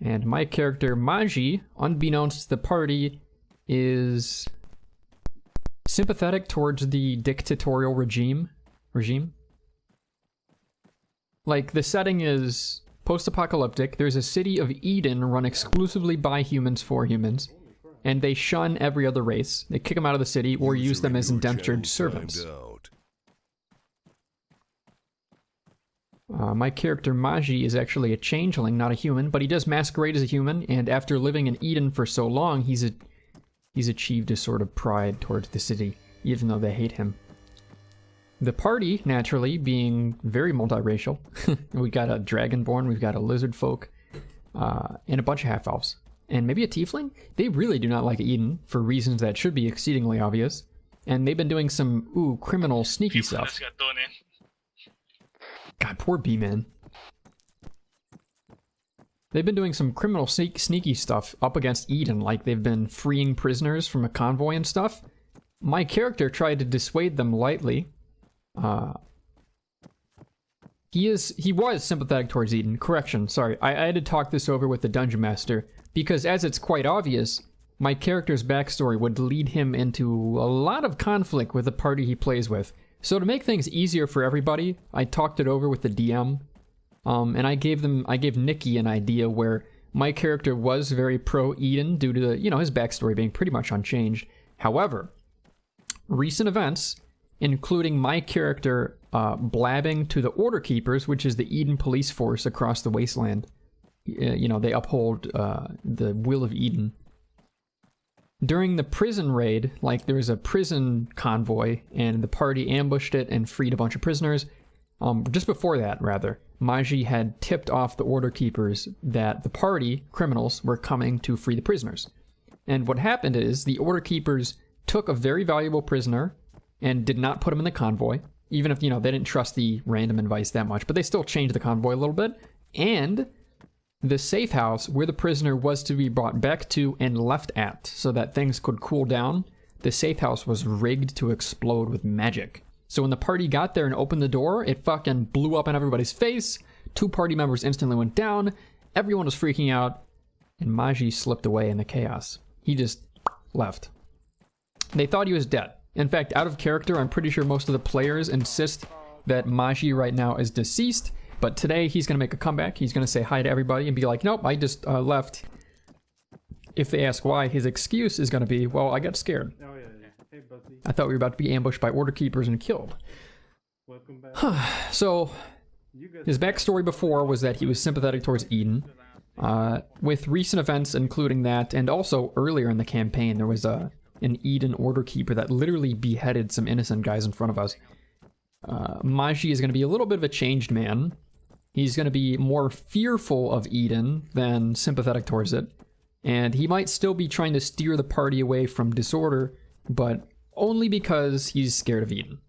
And my character, Maji, unbeknownst to the party, is sympathetic towards the dictatorial regime. Like, the setting is post-apocalyptic. There's a city of Eden run exclusively by humans for humans, and they shun every other race. They kick them out of the city or use them as indentured servants. My character Maji is actually a changeling, not a human, but he does masquerade as a human, and after living in Eden for so long, he's achieved a sort of pride towards the city, even though they hate him. The party, naturally, being very multiracial. We got a dragonborn, we've got a lizard folk, and a bunch of half-elves. And maybe a tiefling? They really do not like Eden, for reasons that should be exceedingly obvious. And they've been doing some, criminal sneaky stuff. God, poor B-Man. They've been doing some criminal sneaky stuff up against Eden, like they've been freeing prisoners from a convoy and stuff. My character tried to dissuade them lightly. He was sympathetic towards Eden. Correction, sorry. I had to talk this over with the Dungeon Master, because as it's quite obvious, my character's backstory would lead him into a lot of conflict with the party he plays with. So to make things easier for everybody, I talked it over with the DM, and I gave Nikki an idea where my character was very pro-Eden due to, his backstory being pretty much unchanged. However, recent events, including my character blabbing to the Order Keepers, which is the Eden police force across the wasteland. They uphold the will of Eden. During the prison raid, there was a prison convoy, and the party ambushed it and freed a bunch of prisoners. Just before that, rather, Maji had tipped off the Order Keepers that the party, criminals, were coming to free the prisoners. And what happened is, the Order Keepers took a very valuable prisoner and did not put him in the convoy, even if, they didn't trust the random advice that much, but they still changed the convoy a little bit. And the safe house where the prisoner was to be brought back to and left at so that things could cool down, the safe house was rigged to explode with magic. So when the party got there and opened the door, it fucking blew up in everybody's face. 2 party members instantly went down. Everyone was freaking out. And Maji slipped away in the chaos. He just left. They thought he was dead. In fact, out of character, I'm pretty sure most of the players insist that Maji right now is deceased. But today, he's going to make a comeback. He's going to say hi to everybody and be like, nope, I just left. If they ask why, his excuse is going to be, well, I got scared. Oh, yeah. Hey, Buzzy. I thought we were about to be ambushed by Order Keepers and killed. Welcome back. So, his backstory before was that he was sympathetic towards Eden. With recent events, including that, and also earlier in the campaign, there was an Eden Order Keeper that literally beheaded some innocent guys in front of us. Maji is going to be a little bit of a changed man. He's going to be more fearful of Eden than sympathetic towards it. And he might still be trying to steer the party away from disorder, but only because he's scared of Eden.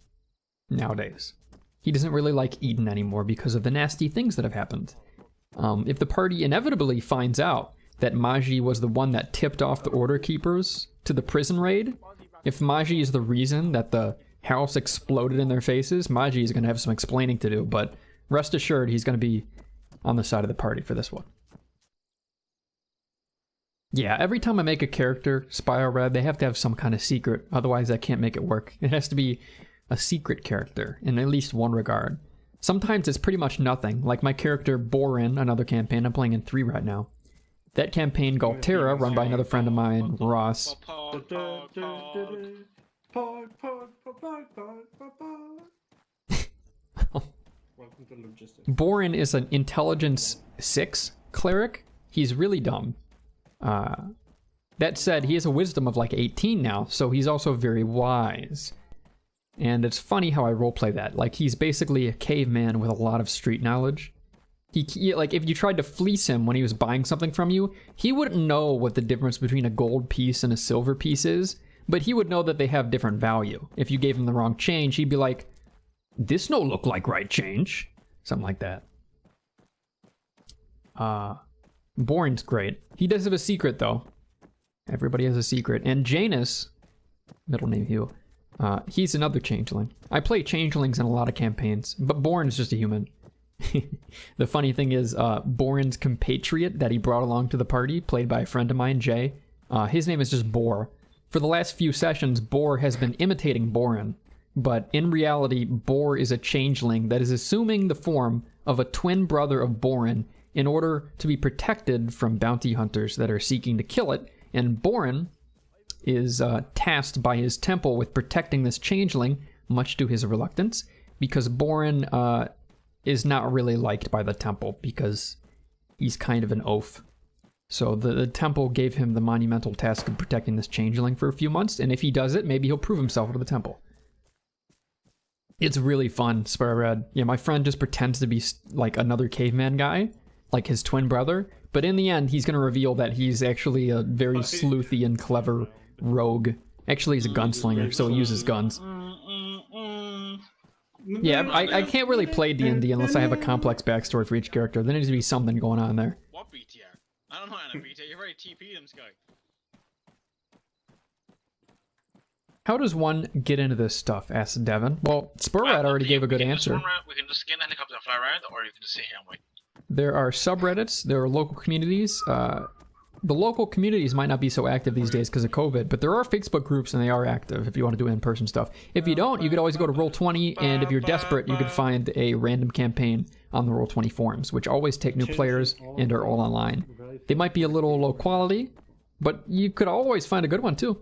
Nowadays. He doesn't really like Eden anymore because of the nasty things that have happened. If the party inevitably finds out that Maji was the one that tipped off the Order Keepers to the prison raid, if Maji is the reason that the house exploded in their faces, Maji is going to have some explaining to do, but rest assured he's going to be on the side of the party for this one. Yeah, every time I make a character, Spy or Red, they have to have some kind of secret, otherwise I can't make it work. It has to be a secret character, in at least one regard. Sometimes it's pretty much nothing, like my character Borin, another campaign, I'm playing in 3 right now. That campaign, Galterra, run by another friend of mine, Ross. Borin is an intelligence 6 cleric. He's really dumb. That said, he has a wisdom of like 18 now, so he's also very wise. And it's funny how I roleplay that. Like, he's basically a caveman with a lot of street knowledge. He like, if you tried to fleece him when he was buying something from you, he wouldn't know what the difference between a gold piece and a silver piece is, but he would know that they have different value. If you gave him the wrong change, he'd be like, this no look like right change. Something like that. Borin's great. He does have a secret, though. Everybody has a secret. And Janus, middle name Hugh, he's another changeling. I play changelings in a lot of campaigns, but Borin is just a human. The funny thing is, Borin's compatriot that he brought along to the party, played by a friend of mine, Jay, his name is just Bor. For the last few sessions, Bor has been imitating Borin, but in reality, Bor is a changeling that is assuming the form of a twin brother of Borin in order to be protected from bounty hunters that are seeking to kill it, and Boren is tasked by his temple with protecting this changeling, much to his reluctance, because Boren is not really liked by the temple because he's kind of an oaf. So the temple gave him the monumental task of protecting this changeling for a few months, and if he does it, maybe he'll prove himself to the temple. It's really fun, Sparrowred. Yeah, my friend just pretends to be like another caveman guy, like his twin brother, but in the end, he's going to reveal that he's actually a very sleuthy and clever rogue. Actually, he's a gunslinger, so he uses guns. Yeah, I can't really play D&D unless I have a complex backstory for each character. There needs to be something going on there. What BTR? I don't know how to BTR. You've already TP'd him, Sky. How does one get into this stuff? Asked Devin. Well, Spurrat already gave a good answer. We can just scan the helicopter and fly around, or you can just sit here and wait. There are subreddits, there are local communities. The local communities might not be so active these days because of COVID, but there are Facebook groups and they are active if you want to do in-person stuff. If you don't, you could always go to Roll20, and if you're desperate, you could find a random campaign on the Roll20 forums, which always take new players and are all online. They might be a little low quality, but you could always find a good one too.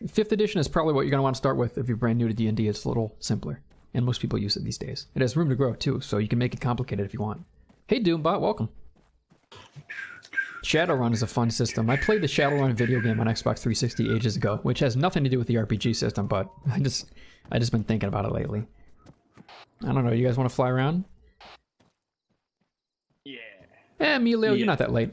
5th edition is probably what you're going to want to start with if you're brand new to D&D. It's a little simpler, and most people use it these days. It has room to grow too, so you can make it complicated if you want. Hey Doombot, welcome. Shadowrun is a fun system. I played the Shadowrun video game on Xbox 360 ages ago, which has nothing to do with the RPG system, but I just been thinking about it lately. I don't know, you guys want to fly around? Yeah. Emilio, you're not that late.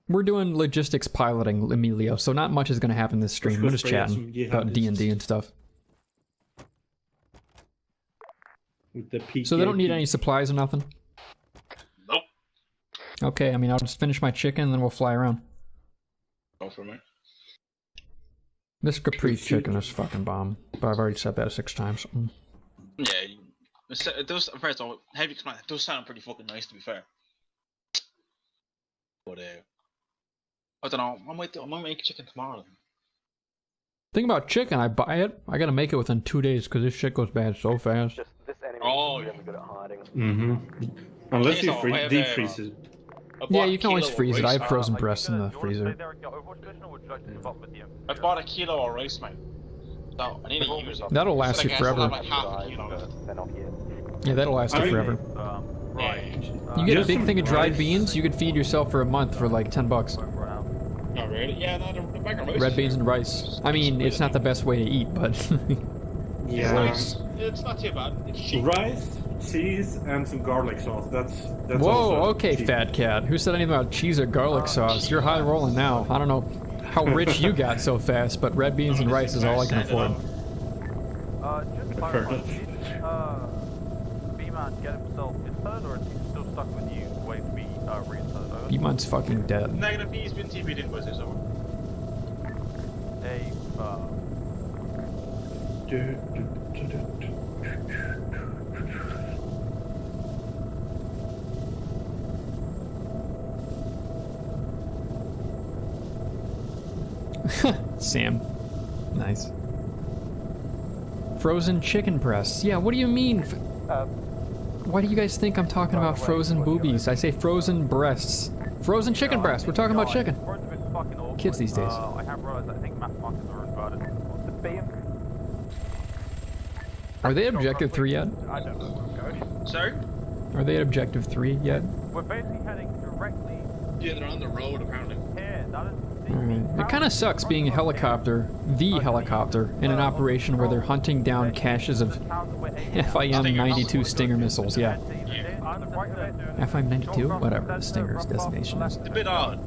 We're doing logistics piloting, Emilio, so not much is going to happen this stream. We're just chatting about D&D and stuff. So they don't need any supplies or nothing? Nope. Okay, I mean, I'll just finish my chicken and then we'll fly around. Go for me. This Capri chicken is fucking bomb, but I've already said that 6 times. Yeah, it does, first of all, heavy command, it does sound pretty fucking nice to be fair. But, I don't know, I might make chicken tomorrow. Thing about chicken, I buy it, I gotta make it within 2 days because this shit goes bad so fast. Oh, really good at hiding. Unless you deep freeze it. Yeah, you can always freeze it. I have frozen breasts in the freezer. I bought a kilo of rice, mate. So, I need to use it. That'll last you forever. Like half a kilo. Yeah, that'll last you forever. You get a big thing of dried beans, you could feed yourself for a month for like $10. Oh, really? Yeah, no, the bag of rice. Red beans and rice. I mean, it's not the best way to eat, but... Yeah. It's not too bad. It's cheap. Rice, cheese, and some garlic sauce. That's Whoa, okay, cheap. Fat cat. Who said anything about cheese or garlic sauce? You're high rolling now. I don't know how rich you got so fast, but red beans and rice is all I can afford. Fair enough. B-Man get himself interred, or is he still stuck with you waiting to be reinterred? B-Man's fucking dead. Negative, he's been TP'd in, was it so? Hey, Sam. Nice. Frozen chicken breasts. Yeah, what do you mean? Why do you guys think I'm talking about frozen boobies? I say frozen breasts. Frozen chicken breasts. We're talking about chicken. Kids these days. I have realized I think math markers are inverted. Are they at Objective 3 yet? I don't know where I'm going. Sorry? Are they at Objective 3 yet? We're basically heading directly... Yeah, they're on the road apparently. Here, that is... It kind of sucks being a helicopter, the helicopter, in an operation where they're hunting down caches of FIM-92 Stinger missiles, yeah. FIM-92? Whatever the Stinger's designation is. It's a bit odd.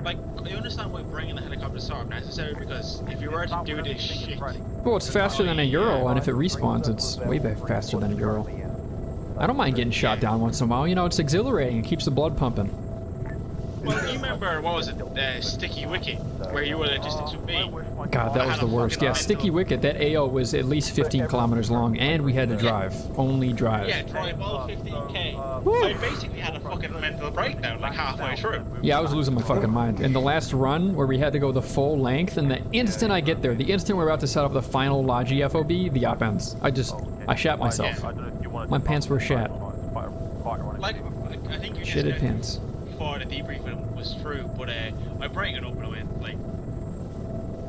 Like, I understand why bringing the helicopter is sort of necessary, because if you were to do this shit... Well, it's faster than a Euro, and if it respawns, it's way faster than a Euro. I don't mind getting shot down once in a while, you know, it's exhilarating, it keeps the blood pumping. Well, you remember, what was it, Sticky Wicket, where you were just to me? God, that was the worst. Yeah, Sticky Wicket, that AO was at least 15 kilometers long, and we had to drive. Only drive. Yeah, drive all 15k. I basically had a fucking mental breakdown, like halfway through. Yeah, I was losing my fucking mind. In the last run, where we had to go the full length, and the instant I get there, the instant we're about to set up the final Logi FOB, the op ends. I shat myself. My pants were shat. Like, I think you just Shitted pants. before the debriefing was through, but I brought it up and I went like,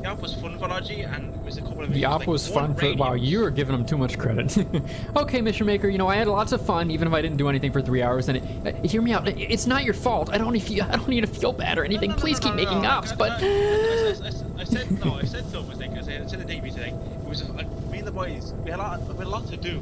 the op was fun for Logi, and it was a couple of The op like, was one fun for. Wow, radio. you were giving him too much credit. Okay, Mission Maker, you know I had lots of fun, even if I didn't do anything for 3 hours. And hear me out. It's not your fault. I don't need to feel bad or anything. Please keep making ops, but. I said no. I said so. Mistake. I said the DB today. It was just, like me and the boys. We had a lot to do.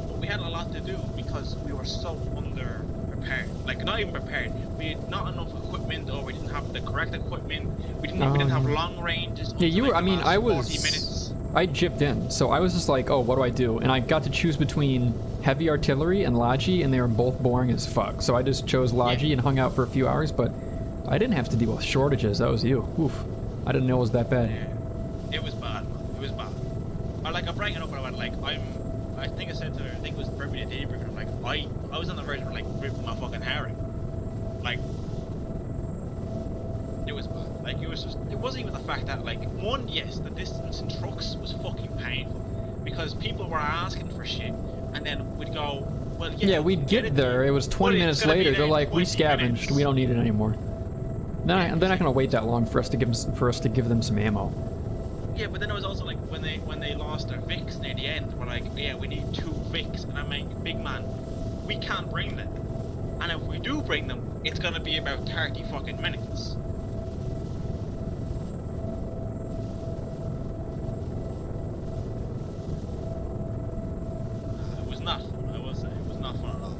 But we had a lot to do because we were so under prepared. Like not even prepared. We had not enough equipment, or we didn't have the correct equipment. We didn't have long ranges. Yeah, you were. I mean, I 40 was. minutes. I gypped in, so I was just like, oh, what do I do? And I got to choose between heavy artillery and Logi, and they were both boring as fuck. So I just chose Logi and hung out for a few hours, but I didn't have to deal with shortages. That was you. Oof. I didn't know it was that bad. Yeah. It was bad. It was bad. I bring it up and I went like, I think I said to her, I think it was probably the debriefing. I'm like, I was on the verge of like ripping my fucking hair out. Like, it was bad. Like, it was just, it wasn't even the fact that like, one, yes, the distance in trucks was fucking painful because people were asking for shit, and then we'd go, well, Yeah, we'd get there. It was 20 minutes later. They're like, we scavenged. We don't need it anymore. They're not gonna wait that long for us to give them some ammo. Yeah, but then it was also like when they lost their Vics near the end, we're like, yeah, we need 2 Vics, and I'm like, big man, we can't bring them, and if we do bring them, it's gonna be about 30 fucking minutes. It was not fun. I will say, it was not fun at all.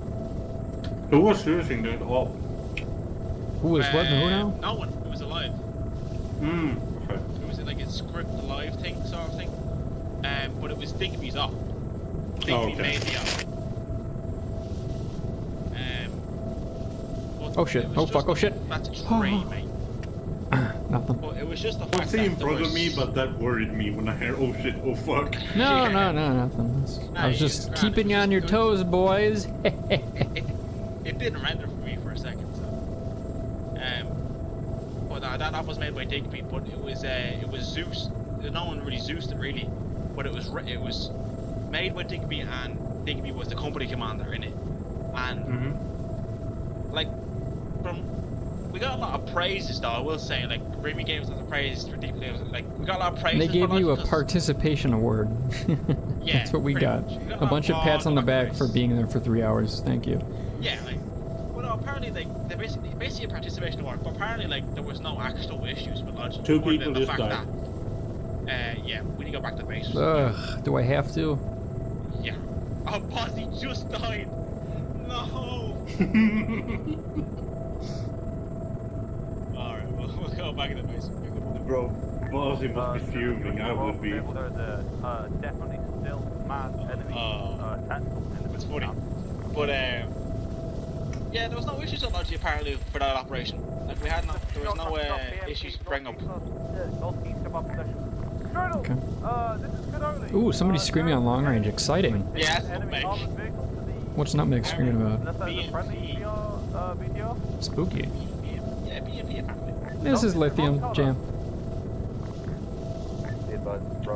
Who was using the op? Who was what? Who now? No one. It was alive. Okay. It was like a script alive thing, sort of thing. But it was Digby's op. Digby made the op. Oh shit! Oh fuck! Oh shit! That's trey, mate. Nothing. But it was just the I fact was in front of me, but that worried me when I heard, oh shit, oh fuck. No, nothing. I was just keeping you on your toes, boys. It didn't render for me for a second, so. But that op was made by Digby, but it was Zeus. No one really Zeused it really, but it was made by Digby, and Digby was the company commander in it, and like we got a lot of praises though. I will say, like Remy gave us lots of praises for Digby. Like we got a lot of praises. They gave you a participation award. Yeah, that's what we got. A bunch of pats on the back for being there for 3 hours. Thank you. Yeah, like, well, no, apparently they basically a participation award, but apparently like there was no actual issues with Logi. 2 people just died. Yeah, we need to go back to the base. Ugh, do I have to? Yeah. Oh, Posse just died. No. Alright, we'll go back to the base. Bro, Bossy must be fuming. I would be. There's definitely still mad enemy tactical enemies. It's funny. But yeah, there was no issues with Logi apparently for that operation. Like there was no issues to bring up. Okay. Ooh, somebody's screaming on long range. Exciting. Yeah, that's Nutmeg. What's Nutmeg screaming about? Spooky. Yeah, BNP apparently. This is Lythium, Jam.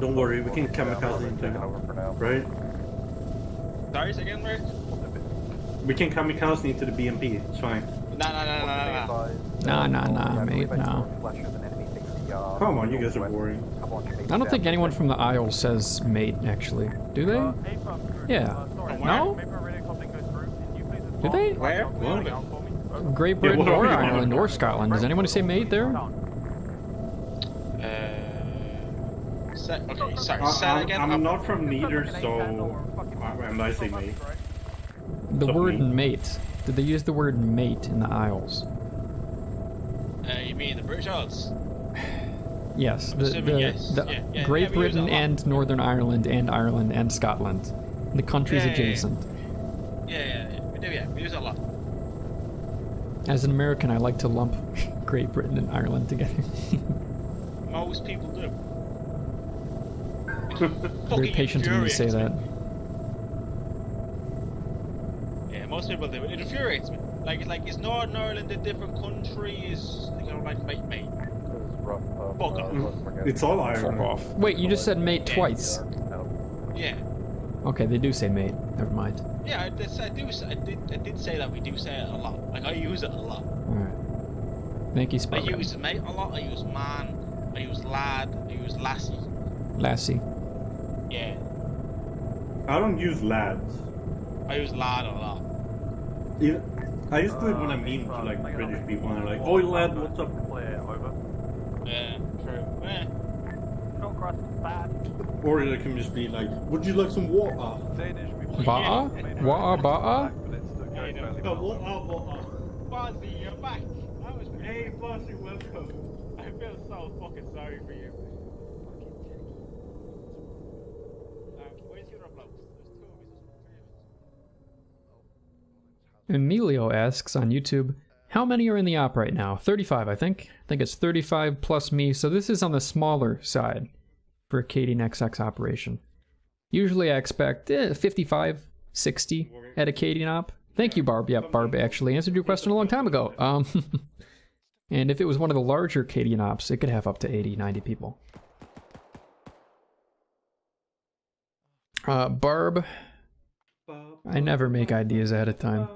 Don't worry, we can kamikaze into it, right? Sorry, say again, Rick? We can kamikaze into the BMP, it's fine. Nah, mate, no. Come on, you guys are boring. I don't think anyone from the Isles says mate, actually. Do they? Yeah. No? Do they? Where? Great Britain or Ireland or Scotland. Does anyone say mate there? Okay, sorry, say that again. I'm not from neither, so and I say mate. The word mate. Did they use the word mate in the Isles? You mean the British Isles? Yes. Yeah, Great Britain and Northern Ireland and Scotland. The countries adjacent. Yeah. We use it a lot. As an American, I like to lump Great Britain and Ireland together. Most people do. Very patient of me to say that. Yeah, most people do. It infuriates me. Like, is Northern Ireland a different country? Is, mate. Fuck off. It's all Ireland. Fuck off. Wait, you just said mate twice. Yeah. Okay, they do say mate. Never mind. Yeah, I did say that we do say it a lot. Like, I use it a lot. Alright. Thank you, I Spark. use mate a lot, I use man, I use lad, I use lassie. Lassie. Yeah. I don't use lads. I use lad a lot. Yeah, I used to do it when I mean to like British people and I'm like, "Oi lad, what's up?" Clear, over. Yeah, true. Yeah. Short cross, bad. Or it can just be like, "Would you like some water?" Danish, we Ba'a? Wa'a ba'a? Bozzy, you're back. That was pretty Hey, Bozzy, welcome. I feel so fucking sorry for you. Where's your other blokes? There's two of us. Emilio asks on YouTube, how many are in the op right now? 35, I think. I think it's 35 plus me, so this is on the smaller side for a Cadian XXth operation. Usually I expect 55, 60 at a Cadian op. Thank you, Barb. Yep, Barb actually answered your question a long time ago. And if it was one of the larger Cadian ops, it could have up to 80, 90 people. Barb, I never make ideas ahead of time.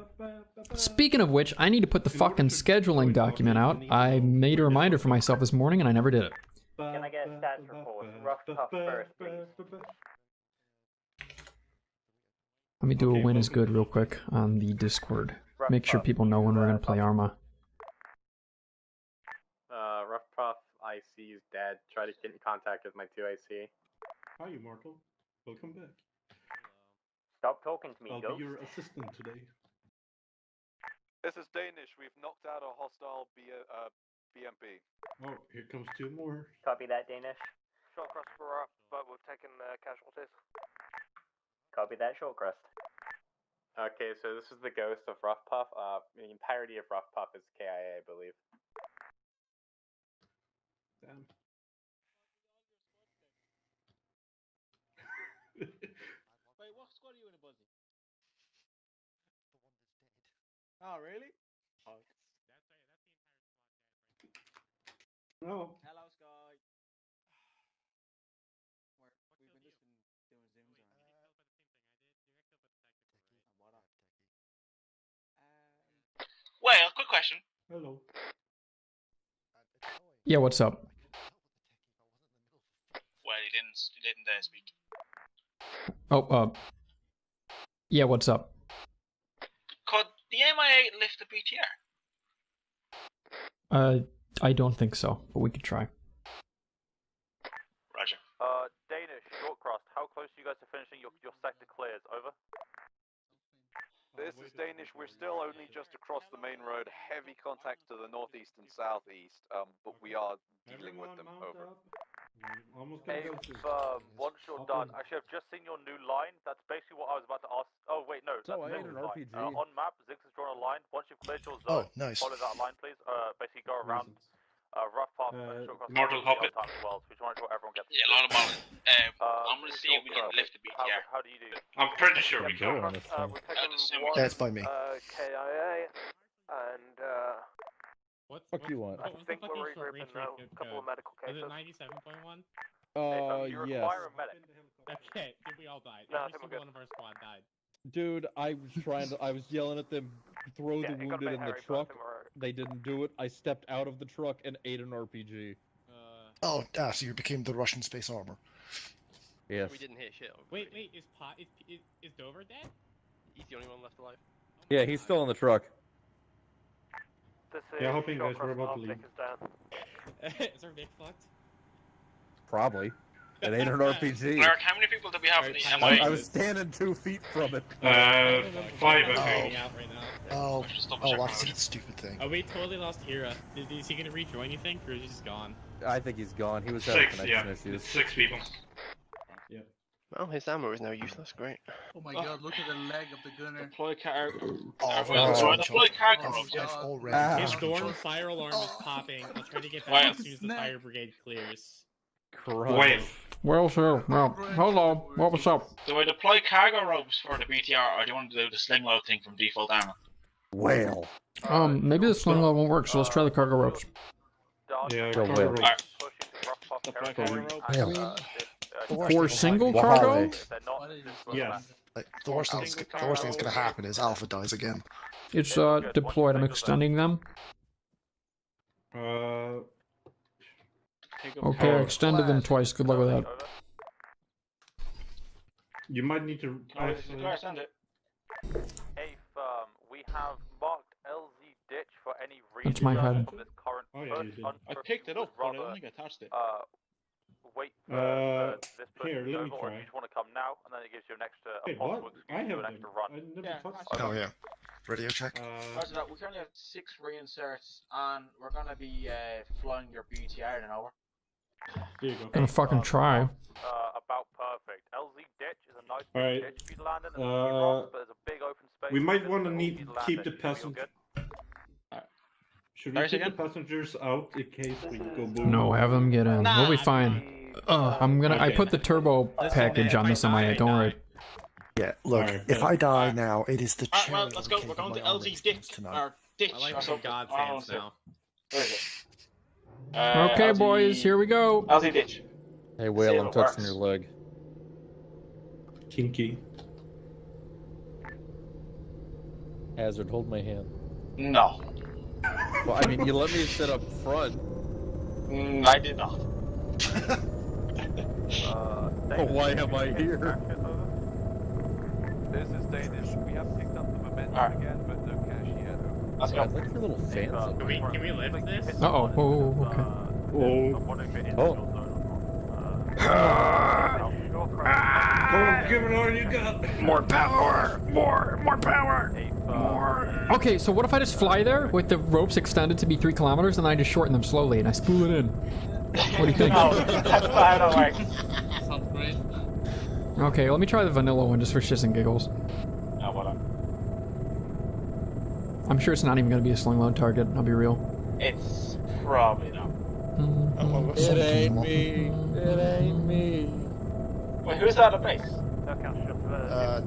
Speaking of which, I need to put the fucking scheduling document out. I made a reminder for myself this morning and I never did it. Can I get a stats report? Rough puff first, please. Let me do a win is good real quick on the Discord. Make sure people know when we're going to play Arma. Rough Puff IC is dead. Try to get in contact with my 2IC. Hi, Immortal. Welcome back. Stop talking to me, I'll ghost. be your assistant today. This is Danish. We've knocked out a hostile BMP. Oh, here comes two more. Copy that, Danish. Short cross for up, but we've taken casualties. Copy that, short crust. Okay, so this is the ghost of Rough Puff. The entirety of Rough Puff is KIA, I believe. Damn. Wait, what squad are you in, a Buzzy? Oh, really? Oh. No. Hello, Sky. We've been just doing zooms around. What up? Well, quick question. Hello. Yeah, what's up? Well, he didn't speak. Oh, yeah, what's up? Could the MI8 lift the BTR? I don't think so, but we could try. Roger. Danish, short cross. How close are you guys to finishing your sector clears? Over. This is Danish. We're still only just across the main road. Heavy contact to the northeast and southeast, but we are dealing with them. Over. Hey, once you're done, actually, I've just seen your new line. That's basically what I was about to ask. Oh, wait, no. So that's I ate an Zig's RPG. line. On map, Ziggs has drawn a line. Once you've cleared your zone, nice. follow that line, please. Basically, go around. Rough path and short cross. Mortal Hobbit. Time as well, so we just want to make sure everyone gets. Yeah, a lot of money. I'm gonna see if we can lift the BTR. How do you do? I'm pretty sure we can. We're taking one, That's by me. KIA, and What the fuck you want? I think we're regrouping now. A couple of medical cases. Is it 97.1? You Yes. require a medic. Okay, we all died. No, I Every think we're single good. one of our squad died. Dude, I was trying to. I was yelling at them, throw Yeah, the you gotta wounded pay in the Harry, but I truck. think we're alright. They didn't do it. I stepped out of the truck and ate an RPG. Oh, so you became the Russian space armor. Yes. We didn't hit shit. Wait, is Dover dead? He's the only one left alive. Yeah, he's still in the truck. This Yeah, is hoping short guys we're cross about to Vic leave. is down. Is our Vic fucked? Probably. It ain't an RPG. Mark, how many people do we have in the MI8? I was standing 2 feet from it. 5, I think. Out right now. Oh, I see the stupid thing. Oh, we totally lost Hira. Is he gonna rejoin, you think, or is he just gone? I think he's gone. He was having 6, connection yeah. issues. 6 people. Yeah. Well, his ammo is no use. That's great. Oh my god, look at the leg of the gunner. Deploy car. Deploy cargo. His storm fire alarm is popping. I'll try to get back as soon as the fire brigade clears. Wait. Well, sure. Well, hello. What was up? Do I deploy cargo ropes for the BTR, or do you want to do the sling load thing from default ammo? Whale. Maybe the sling load won't work, so let's try the cargo ropes. Yeah, Go cargo whale. ropes. For single cargo? Yes. Like, the worst thing that's gonna happen is Alpha dies again. It's deployed. I'm extending them. Okay, I extended them twice. Good luck with that. You might need to. Send it. Hey, we have marked LZ ditch for any That's my head. from this current Oh yeah, you did. I picked it up, but I don't think I touched it. Wait for this person Here, to let go me over, or try. if you just want to come now, and then it gives you an extra Hey, possible what? excuse I to have an extra run. I never Yeah, touched I- Oh yeah. Radio check. Roger that. We currently have 6 reinserts, and we're gonna be flying your BTR then over. There you go. Gonna fucking try. About perfect. LZ ditch is a nice All right. ditch for you to land in. There's a few rocks, but there's a big open space. We might for want to you need land keep in. the You'll be all passenger. good. Should we keep the passengers out in case we go boom? No, have them get in. We'll be fine. I put the turbo package on this MIA. Don't worry. Yeah, look, if I die now, it is the Alright, cherry well, on let's the go. cake We're of going my to LZ Armistice ditch. tonight. Or ditch. I like or some something. God's I don't hands know. now. Where is it? Okay, LZ boys, here we go. LZ ditch. Hey, Whale, See I'm if it touching works. your leg. Kinky. Hazard, hold my hand. No. Well, I mean, you let me sit up front. I did not. Why am I here? This is Danish. We have picked up the momentum again, but no cash yet. Let's go. I like your little fans up Can we lift this? Uh-oh. Oh, okay. Oh, give it all you got. More power! More power! More. Okay, so what if I just fly there with the ropes extended to be 3 kilometers and I just shorten them slowly and I spool it in? What do you think? No, that's not how that works. Sounds great. Okay, let me try the vanilla one just for shits and giggles. Oh, what up? I'm sure it's not even going to be a sling load target, I'll be real. It's probably not. It ain't me. It ain't me. Wait, who's at the base?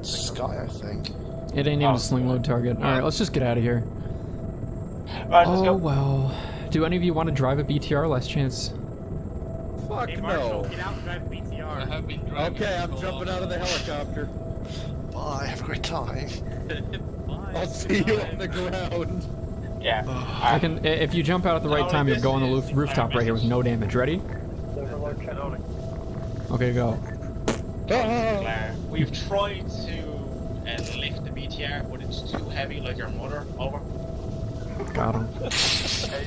Sky, I think. It ain't even a sling load target. Alright, let's just get out of here. Alright, let's go. Well. Do any of you want to drive a BTR? Last chance. Fuck Hey, Marshall, no. get out and drive BTR. I have been driving Okay, I'm for jumping out of the helicopter. Bye, have a great time. I'll see you on the ground. Yeah. I can. If you jump out at the right time, you'll go on the rooftop right here with no damage. Ready? Okay, go. We've tried to lift the BTR, but it's too heavy, like your mother. Over. Got him.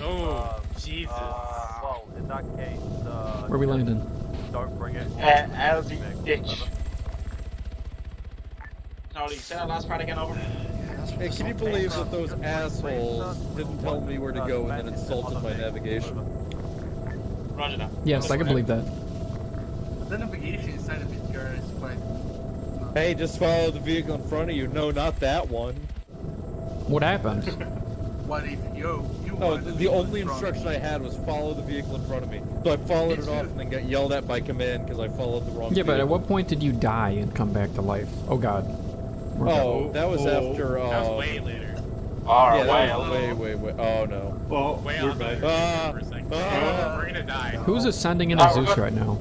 Oh, Jesus. Well, in that case, Where we landing? don't bring it. LZ ditch. Nolly, say that last part again, over. Hey, can you believe that those assholes didn't tell me where to go and then insulted my navigation? Roger that. Yes, I can believe that. The navigation inside the BTR is quite. Hey, just follow the vehicle in front of you. No, not that one. What happened? What if you No, wanted to the be only in front? instruction I had was follow the vehicle in front of me. So I followed it off and then got yelled at by command because I followed the wrong Yeah, but at vehicle. what point did you die and come back to life? Oh God. We're Oh, that was after. That was way later. Yeah, that was way. Oh no. Oh, Way we're off back. for a second. We're gonna die. Who's ascending into Zeus right now?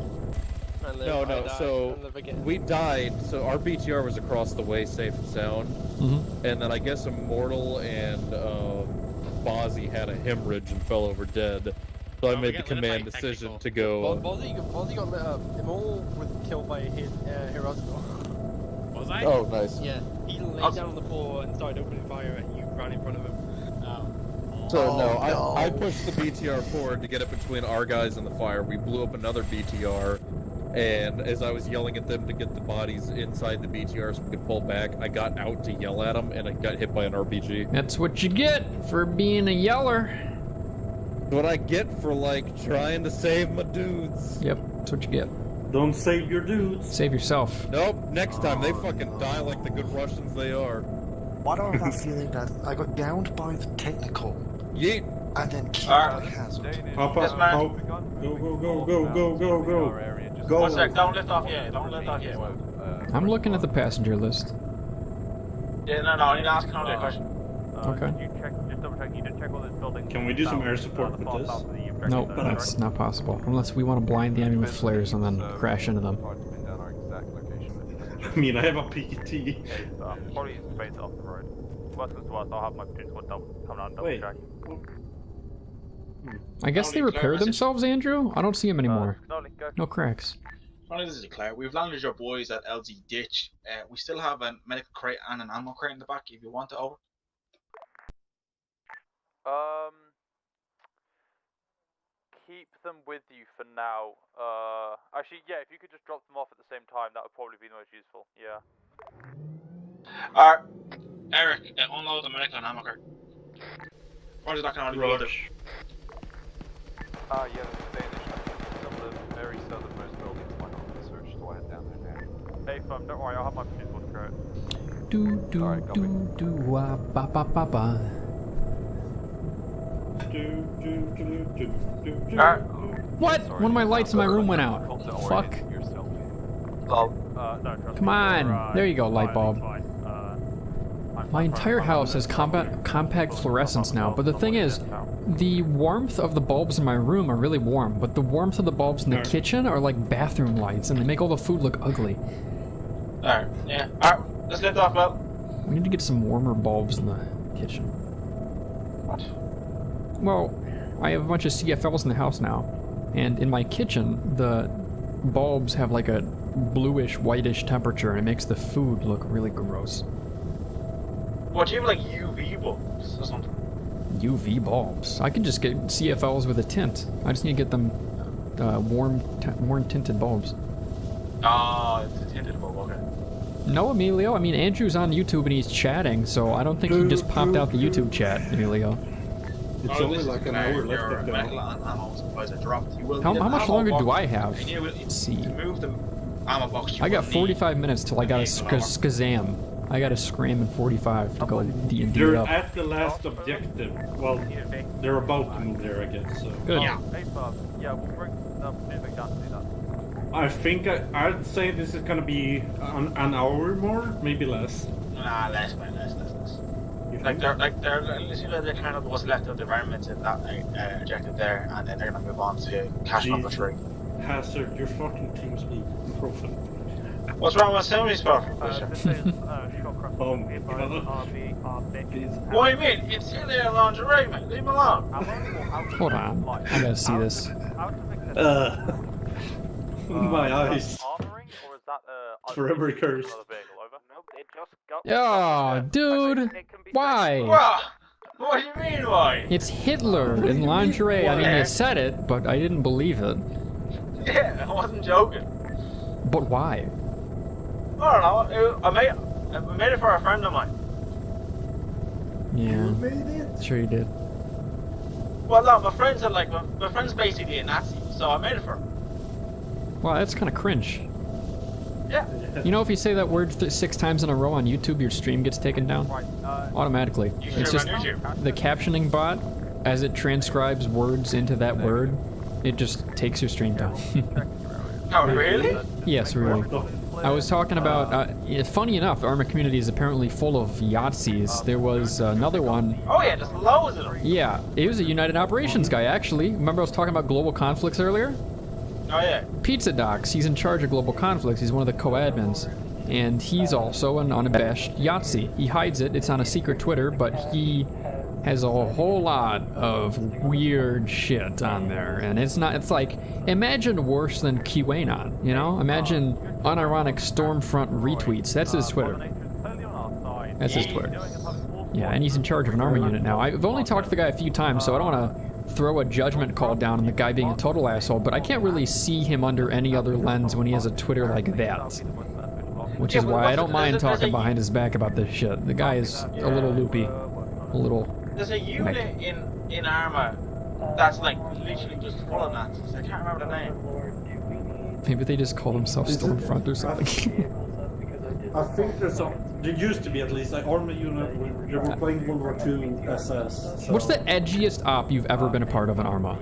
No. So we died. So our BTR was across the way, safe and sound. Mm-hmm. And then I guess Immortal and Bozzy had a hemorrhage and fell over dead. So I made the command decision to go. Bozzy got lit up. Immortal was killed by Hirozo. Was I? Oh, nice. Yeah, he laid down on the floor and started opening fire and you ran in front of him. So no, I pushed the BTR forward to get it between our guys and the fire. We blew up another BTR, and as I was yelling at them to get the bodies inside the BTR so we could pull back, I got out to yell at them, and I got hit by an RPG. That's what you get for being a yeller. What I get for like trying to save my dudes. Yep, that's what you get. Don't save your dudes. Save yourself. Nope. Next time they fucking die like the good Russians they are. Why do I have that feeling that I got downed by the technical? Yeet. And then killed by hazard. Hop up, hop. Go. Go. One sec, don't lift off yet. Don't lift off yet. I'm looking at the passenger list. Yeah, no, I need to ask Connolly a question. Okay. Just double check. You did check all those buildings. Can we do some air support with this? Nope, that's not possible. Unless we want to blind the enemy with flares and then crash into them. I mean, I have a PT. Probably space off the road. Worst comes to worst, I'll have my pin squad come down and double check. I guess they repaired themselves, Andrew? I don't see them anymore. No cracks. Only this is Declare. We've landed your boys at LZ Ditch. We still have a medical crate and an ammo crate in the back if you want it over. Keep them with you for now. Actually, yeah, if you could just drop them off at the same time, that would probably be the most useful. Yeah. Eric, unload the medical and ammo crate. Or is that can only be loaded? Yeah, the Danish. Some of the very southernmost buildings might not be searched, so I head down there now. Hey, don't worry, I'll have my pin squad crate. Wah, ba ba ba ba. What? One of my lights in my room went out. Fuck. Come on. There you go, light bulb. My entire house has compact fluorescence now, but the thing is, the warmth of the bulbs in my room are really warm, but the warmth of the bulbs in the kitchen are like bathroom lights, and they make all the food look ugly. Alright, yeah. Alright, let's lift off, Bill. We need to get some warmer bulbs in the kitchen. What? Well, I have a bunch of CFLs in the house now, and in my kitchen, the bulbs have like a bluish, whitish temperature, and it makes the food look really gross. What, do you have like UV bulbs or something? UV bulbs? I can just get CFLs with a tint. I just need to get them warm tinted bulbs. Oh, it's a tinted bulb, okay. No, Emilio. I mean, Andrew's on YouTube and he's chatting, so I don't think he just popped out the YouTube chat, Emilio. It's only like an hour left of the How much longer do I have? Let's see. I got 45 minutes till I got a skazam. I got a scram in 45 to go D&D up. You're at the last objective. Well, they're about to move there, I guess. So. Good. Yeah, we'll bring moving down to do that. I think I'd say this is gonna be an hour more, maybe less. Nah, less. Like they're kind of what's left of the environment in that objective there, and then they're gonna move on to cash number 3. Hazard, your fucking team's being profile. What's wrong with Sony's spot? This is short cross. What do you mean? It's in there lingerie, mate. Leave him alone. Hold on. I gotta see this. My eyes. Forever cursed. Oh, dude. Why? What do you mean, why? It's Hitler in lingerie. I mean, you said it, but I didn't believe it. Yeah, I wasn't joking. But why? I don't know. I made it for a friend of mine. Yeah. You made it? Sure you did. Well, no, my friend's basically a Nazi, so I made it for him. Wow, that's kind of cringe. Yeah. You know, if you say that word 6 times in a row on YouTube, your stream gets taken down automatically. It's just the captioning bot, as it transcribes words into that word, it just takes your stream down. Oh, really? Yes, really. I was talking about, funny enough, the Arma community is apparently full of Yahtzees. There was another one. Oh yeah, there's loads of them. Yeah, he was a United Operations guy, actually. Remember I was talking about global conflicts earlier? Oh yeah. Pizza Docs, he's in charge of global conflicts. He's one of the co-admins. And he's also an unabashed Yahtzee. He hides it, it's on a secret Twitter, but he has a whole lot of weird shit on there. And it's like, imagine worse than QAnon, you know? Imagine unironic Stormfront retweets. That's his Twitter. That's his Twitter. Yeah, and he's in charge of an Arma unit now. I've only talked to the guy a few times, so I don't want to throw a judgment call down on the guy being a total asshole, but I can't really see him under any other lens when he has a Twitter like that. Which is why I don't mind talking behind his back about this shit. The guy is a little loopy. A little... There's a unit in Arma that's like literally just full of Nazis. I can't remember the name. Maybe they just call themselves Stormfront or something. I think there used to be at least, like Arma unit, they were playing World War II SS. So. What's the edgiest op you've ever been a part of in Arma?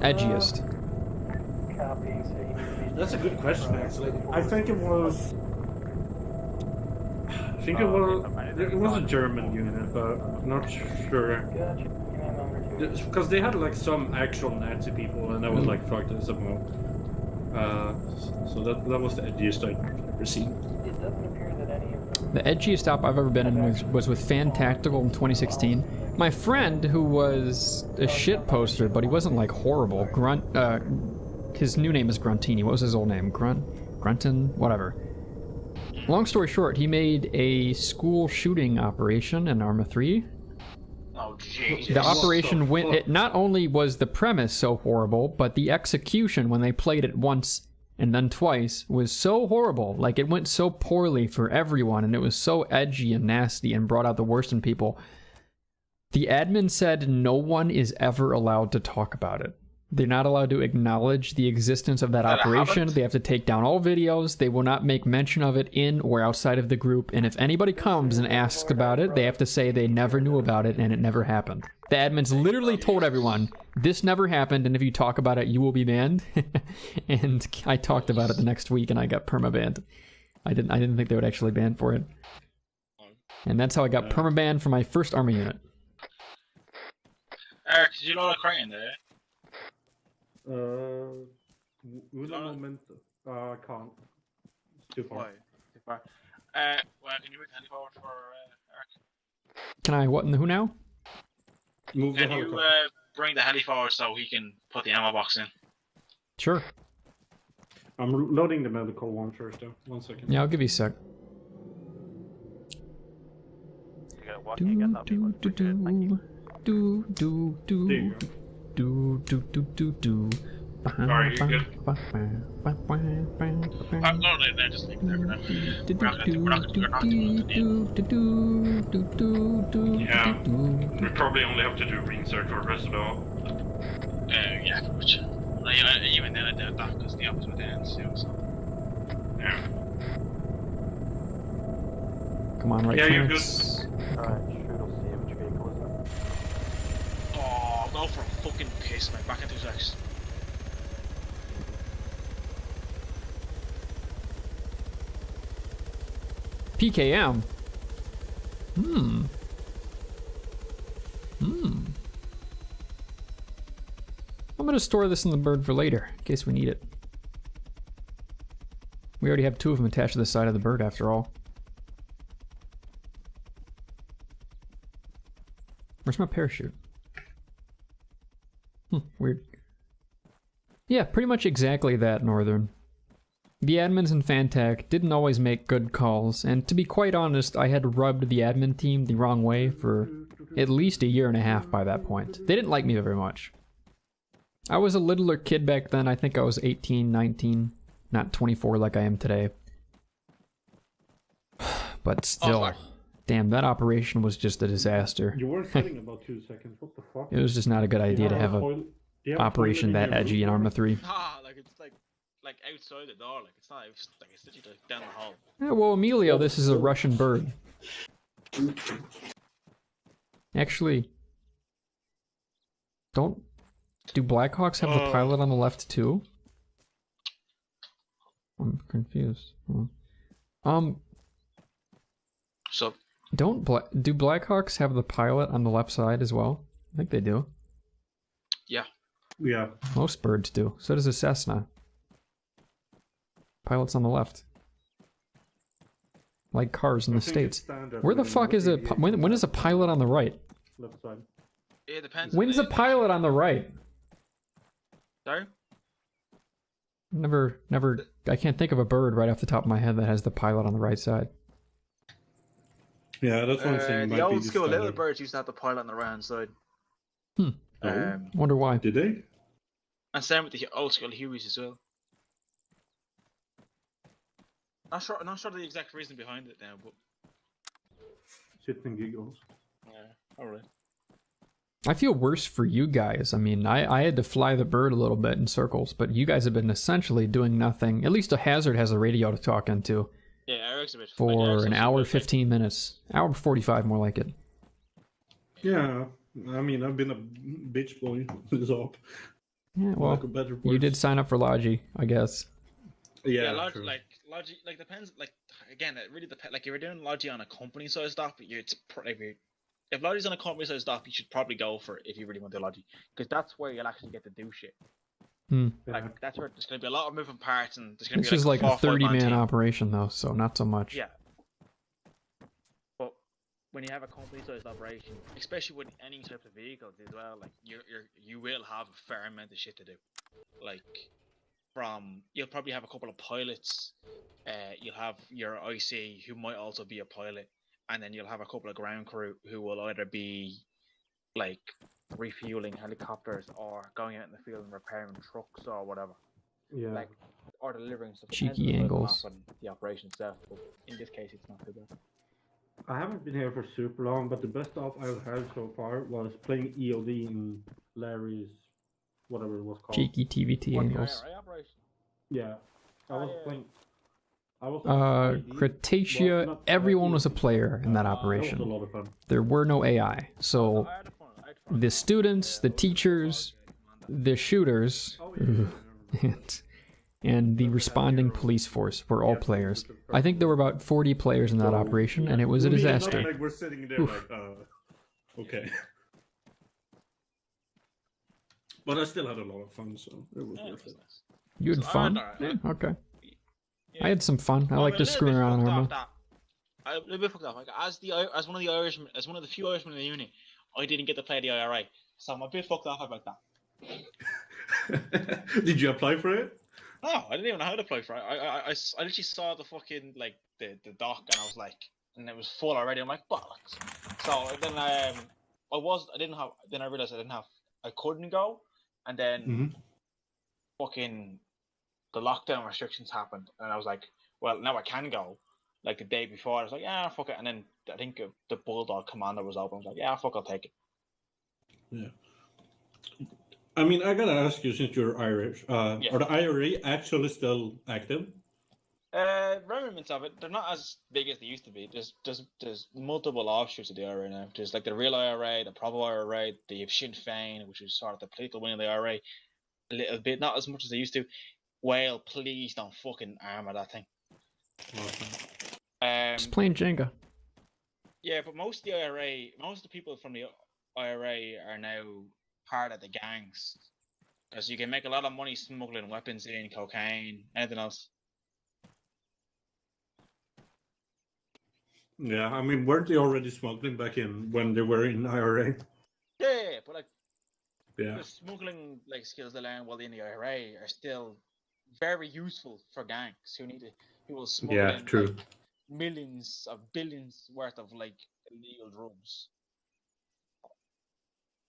Edgiest. That's a good question, actually. I think it was a German unit, but I'm not sure. Because they had like some actual Nazi people, and I was like, fuck this, I'm So that was the edgiest I've ever seen. It doesn't appear that any of them. The edgiest stop I've ever been in was with Fan Tactical in 2016. My friend, who was a shit poster, but he wasn't like horrible. His new name is Gruntini. What was his old name? Grunton? Whatever. Long story short, he made a school shooting operation in Arma 3. Oh, Jesus. The operation went. It not only was the premise so horrible, but the execution when they played it once and then twice was so horrible. Like, it went so poorly for everyone, and it was so edgy and nasty and brought out the worst in people. The admin said no one is ever allowed to talk about it. They're not allowed to acknowledge the existence of that operation. They have to take down all videos. They will not make mention of it in or outside of the group. And if anybody comes and asks about it, they have to say they never knew about it and it never happened. The admins literally told everyone, this never happened, and if you talk about it, you will be banned. And I talked about it the next week and I got perma-banned. I didn't think they would actually ban for it. And that's how I got perma-banned for my first Arma unit. Eric, did you load a crate in there? Una momento. I can't. It's too far. Why? Too far. Well, can you move the heli forward for Eric? Can I what in the who now? Move Can you bring the heli forward so he can put the ammo box in? Sure. I'm loading the medical one first, though. 1 second. Yeah, I'll give you a sec. Sorry, you're good. I'm loading there, just leave it there for now. We're not doing it. Yeah, we probably only have to do reinsert for the rest of the all. Yeah, pretty much. Even then I did that because the others were down too, so. Yeah. Come on, right yeah, you're clearance. Alright, shoot, I'll see which vehicle is that. Oh, go for a fucking piss, mate. Back into 2 seconds. PKM. I'm gonna store this in the bird for later, in case we need it. We already have 2 of them attached to the side of the bird, after all. Where's my parachute? Weird. Yeah, pretty much exactly that, Northern. The admins in Fantech didn't always make good calls, and to be quite honest, I had rubbed the admin team the wrong way for at least a year and a half by that point. They didn't like me very much. I was a littler kid back then. I think I was 18, 19, not 24 like I am today. But still, damn, that operation was just a disaster. You were sitting about 2 seconds. What the fuck? It was just not a good idea to have a operation that edgy in Arma 3. Ah, like it's like outside the door, like it's not like it's literally like down the hall. Yeah, well, Emilio, this is a Russian bird. Actually, do Blackhawks have the pilot on the left too? I'm confused. So do Blackhawks have the pilot on the left side as well? I think they do. Yeah. Yeah. Most birds do. So does a Cessna. Pilot's on the left. Like cars in the States. Where the fuck is when is a pilot on the right? Left side. It depends. When's a pilot on the right? Sorry? Never, I can't think of a bird right off the top of my head that has the pilot on the right side. Yeah, that's one thing. The old school little birds used to have the pilot on the right hand side. Wonder why. Did they? And same with the old school Hueys as well. Not sure the exact reason behind it now, but shits and giggles. Yeah, alright. I feel worse for you guys. I mean, I had to fly the bird a little bit in circles, but you guys have been essentially doing nothing. At least a Hazard has a radio to talk into. Yeah, Eric's a bit for an hour, 15 minutes. Hour 45, more like it. Yeah, I mean, I've been a bitch boy this up. Yeah, well, you did sign up for Logi, I guess. Yeah, Logi, like depends. Like again, it really depends. Like if you're doing Logi on a company-sized stop, if Logi's on a company-sized stop, you should probably go for it if you really want to do Logi, because that's where you'll actually get to do shit. Like that's where there's going to be a lot of moving parts, and there's going to It's be just like like a 30-man team. operation though, so not so much. Yeah. But when you have a company-sized operation, especially with any type of vehicles as well, like you will have a fair amount of shit to do. Like you'll probably have a couple of pilots. You'll have your IC who might also be a pilot, and then you'll have a couple of ground crew who will either be like refueling helicopters or going out in the field and repairing trucks or whatever. Yeah. Like, or delivering stuff. Cheeky Depends on the angles. map and the operation itself, but in this case it's not too bad. I haven't been here for super long, but the best off I've had so far was playing EOD in Larry's, whatever it was called. Cheeky TVT angles. Yeah. I was playing. Cretaceous, everyone was a player in that operation. That was a lot of fun. There were no AI, so the students, the teachers, the shooters, and the responding police force were all players. I think there were about 40 players in that operation, and it was a disaster. Like we're sitting there like, okay. But I still had a lot of fun, so it was worth it. You had fun? Yeah, okay. I had some fun. I like to screw around in Arma. A little bit fucked up. Like, as one of the few Irishmen in the unit, I didn't get to play the IRA, so I'm a bit fucked off about that. Did you apply for it? No, I didn't even know how to apply for it. I literally saw the fucking like the doc, and I was like, and it was full already. I'm like, bollocks. So then Then I realized I couldn't go, and then fucking the lockdown restrictions happened, and I was like, well, now I can go. Like the day before, I was like, yeah, fuck it. And then I think the Bulldog Commander was open. I was like, yeah, fuck, I'll take it. Yeah. I mean, I gotta ask you, since you're Irish, are the IRA actually still active? Remnants of it, they're not as big as they used to be. There's multiple offshoots of the IRA now. There's like the real IRA, the proper IRA, the Sinn Féin, which is sort of the political wing of the IRA, a little bit, not as much as they used to. Well, please don't fucking armor that thing. Just playing Jenga. Yeah, but most of the people from the IRA are now part of the gangs. Because you can make a lot of money smuggling weapons in, cocaine, anything else. Yeah, I mean, weren't they already smuggling back in when they were in IRA? Yeah, but like, yeah, the smuggling like skills they learn while in the IRA are still very useful for gangs who will smuggle in true. Like, millions of billions worth of like illegal drugs.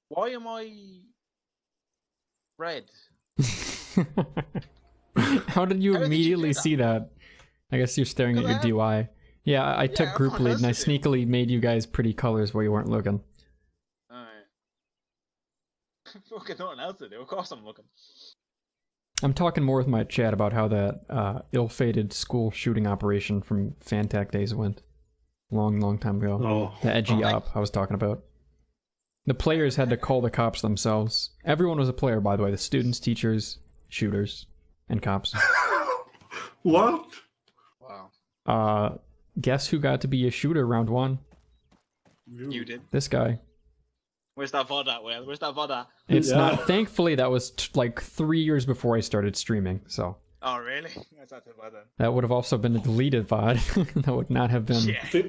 Why am I red? How did you immediately see that? I guess you're staring at your DUI. Yeah, I took group lead and I sneakily made you guys pretty colors while you weren't looking. Alright. Fucking nothing else to do. Of course I'm looking. I'm talking more with my chat about how that ill-fated school shooting operation from Fantac days went. Long time ago. Oh. The edgy op I was talking about. The players had to call the cops themselves. Everyone was a player, by the way. The students, teachers, shooters, and cops. What? Wow. Guess who got to be a shooter round one? You did. This guy. Where's that VOD at, Will? Where's that VOD at? It's not. Thankfully, that was like 3 years before I started streaming, so. Oh, really? That's not too bad then. That would have also been a deleted VOD. That would not have been. Yeah.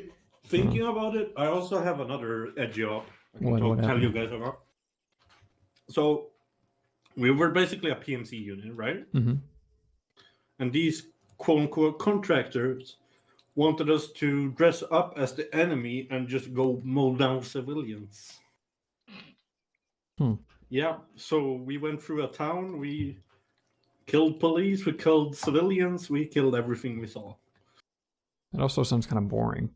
Thinking about it, I also have another edgy op I can tell you guys about. So, we were basically a PMC unit, right? Mm-hmm. And these quote-unquote contractors wanted us to dress up as the enemy and just go mow down civilians. Yeah, so we went through a town, we killed police, we killed civilians, we killed everything we saw. It also sounds kind of boring.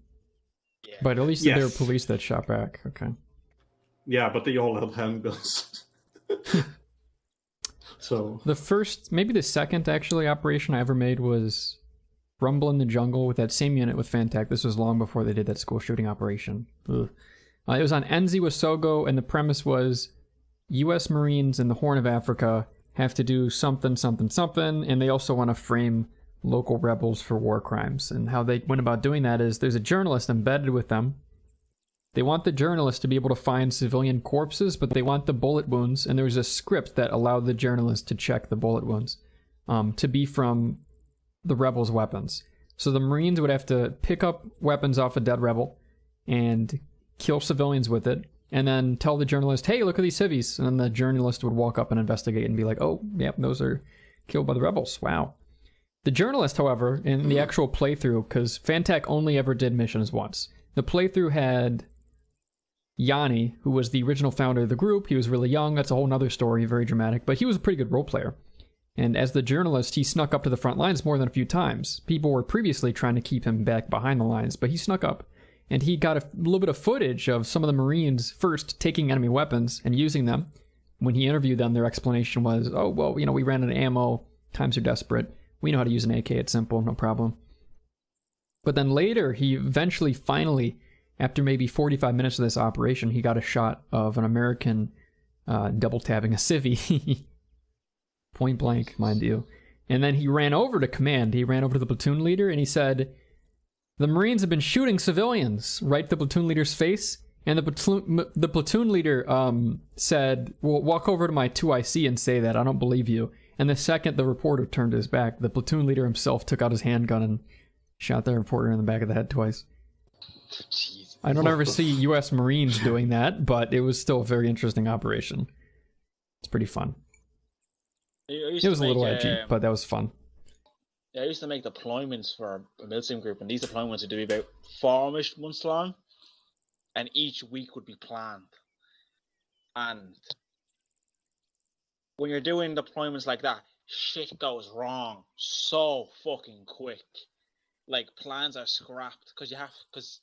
Yeah. But at least there were police that shot back, okay. Yeah, but they all had handguns. So the first, maybe the second actually operation I ever made was Rumble in the Jungle with that same unit with Fantac. This was long before they did that school shooting operation. It was on Enzi Wasogo, and the premise was U.S. Marines in the Horn of Africa have to do something, and they also want to frame local rebels for war crimes. And how they went about doing that is there's a journalist embedded with them, They want the journalist to be able to find civilian corpses, but they want the bullet wounds, and there's a script that allowed the journalist to check the bullet wounds to be from the rebels' weapons. So the Marines would have to pick up weapons off a dead rebel and kill civilians with it, and then tell the journalist, hey, look at these civvies. And then the journalist would walk up and investigate and be like, oh, yep, those are killed by the rebels. Wow. The journalist, however, in the actual playthrough, because Fantech only ever did missions once, the playthrough had Yanni, who was the original founder of the group. He was really young. That's a whole nother story, very dramatic. But he was a pretty good role player. And as the journalist, he snuck up to the front lines more than a few times. People were previously trying to keep him back behind the lines, but he snuck up. And he got a little bit of footage of some of the Marines first taking enemy weapons and using them. When he interviewed them, their explanation was, oh, well, we ran out of ammo. Times are desperate. We know how to use an AK. It's simple, no problem. But then later, he eventually, finally, after maybe 45 minutes of this operation, he got a shot of an American double-tabbing a civvy. Point blank, mind you. And then he ran over to command. He ran over to the platoon leader, and he said, the Marines have been shooting civilians, right to the platoon leader's face. And the platoon leader said, well, walk over to my 2IC and say that. I don't believe you. And the second the reporter turned his back, the platoon leader himself took out his handgun and shot the reporter in the back of the head twice. Jeez. I don't ever see U.S. Marines doing that, but it was still a very interesting operation. It's pretty fun. It was a little edgy, but that was fun. Yeah, I used to make deployments for a milsim group, and these deployments would be about 4-ish months long, and each week would be planned. And when you're doing deployments like that, shit goes wrong so fucking quick. Like, plans are scrapped because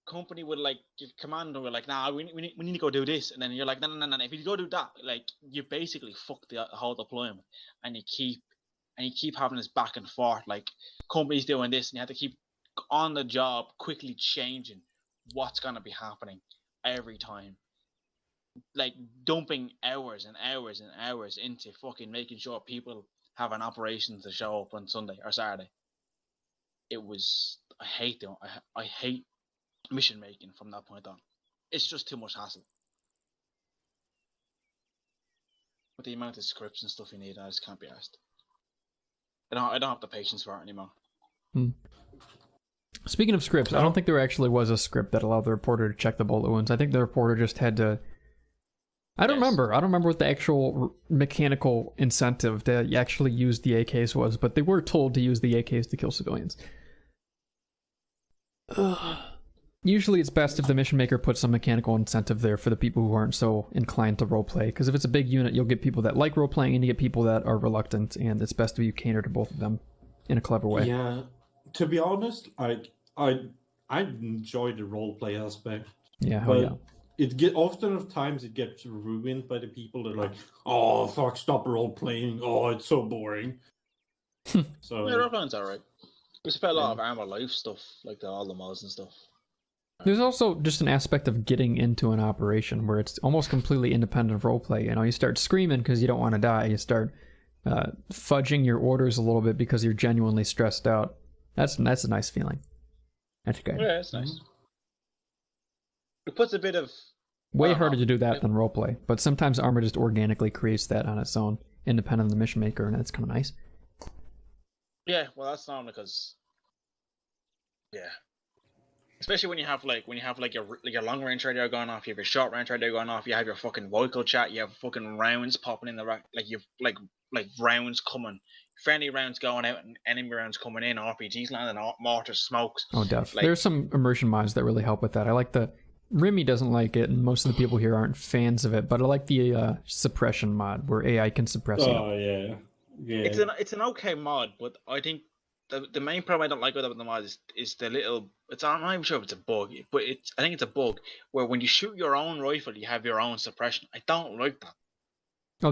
company would, like, your commander would, like, nah, we need to go do this, and then you're like, no, if you go do that, like, you basically fuck the whole deployment, and you keep having this back and forth, like, company's doing this, and you have to keep on the job quickly changing what's gonna be happening every time, like dumping hours and hours and hours into fucking making sure people have an operation to show up on Sunday or Saturday. It was, I hate mission making from that point on. It's just too much hassle. With the amount of scripts and stuff you need, I just can't be asked. I don't have the patience for it anymore. Speaking of scripts, I don't think there actually was a script that allowed the reporter to check the bullet wounds. I think the reporter just had to... I don't remember what the actual mechanical incentive to actually use the AKs was, but they were told to use the AKs to kill civilians. Usually it's best if the mission maker puts some mechanical incentive there for the people who aren't so inclined to roleplay, because if it's a big unit, you'll get people that like roleplaying and you get people that are reluctant, and it's best if you cater to both of them in a clever way. Yeah, to be honest, I enjoy the roleplay aspect. Yeah, but often of times it gets ruined by the people that are like, oh fuck, stop roleplaying. Oh, it's so boring. So yeah, roleplaying's alright. We spent a lot of Arma Life stuff, like all the mods and stuff. There's also just an aspect of getting into an operation where it's almost completely independent of roleplay. You know, you start screaming because you don't want to die. You start fudging your orders a little bit because you're genuinely stressed out. That's a nice feeling. That's good. Yeah, it's nice. It puts a bit of... Way harder to do that than roleplay, but sometimes Arma just organically creates that on its own, independent of the mission maker, and that's kind of nice. Yeah, well, that's not because... Yeah. Especially when you have your long range radio going off, you have your short range radio going off, you have your fucking vocal chat, you have fucking rounds popping in the like you've like rounds coming, friendly rounds going out and enemy rounds coming in, RPGs landing, mortar smokes. Oh, def. There's some immersion mods that really help with that. I like the Remy doesn't like it, and most of the people here aren't fans of it, but I like the suppression mod where AI can suppress it. Oh yeah. It's an okay mod, but I think the main problem I don't like about the mod is the little. I'm not even sure if it's a bug, but I think it's a bug where when you shoot your own rifle, you have your own suppression. I don't like that. Oh,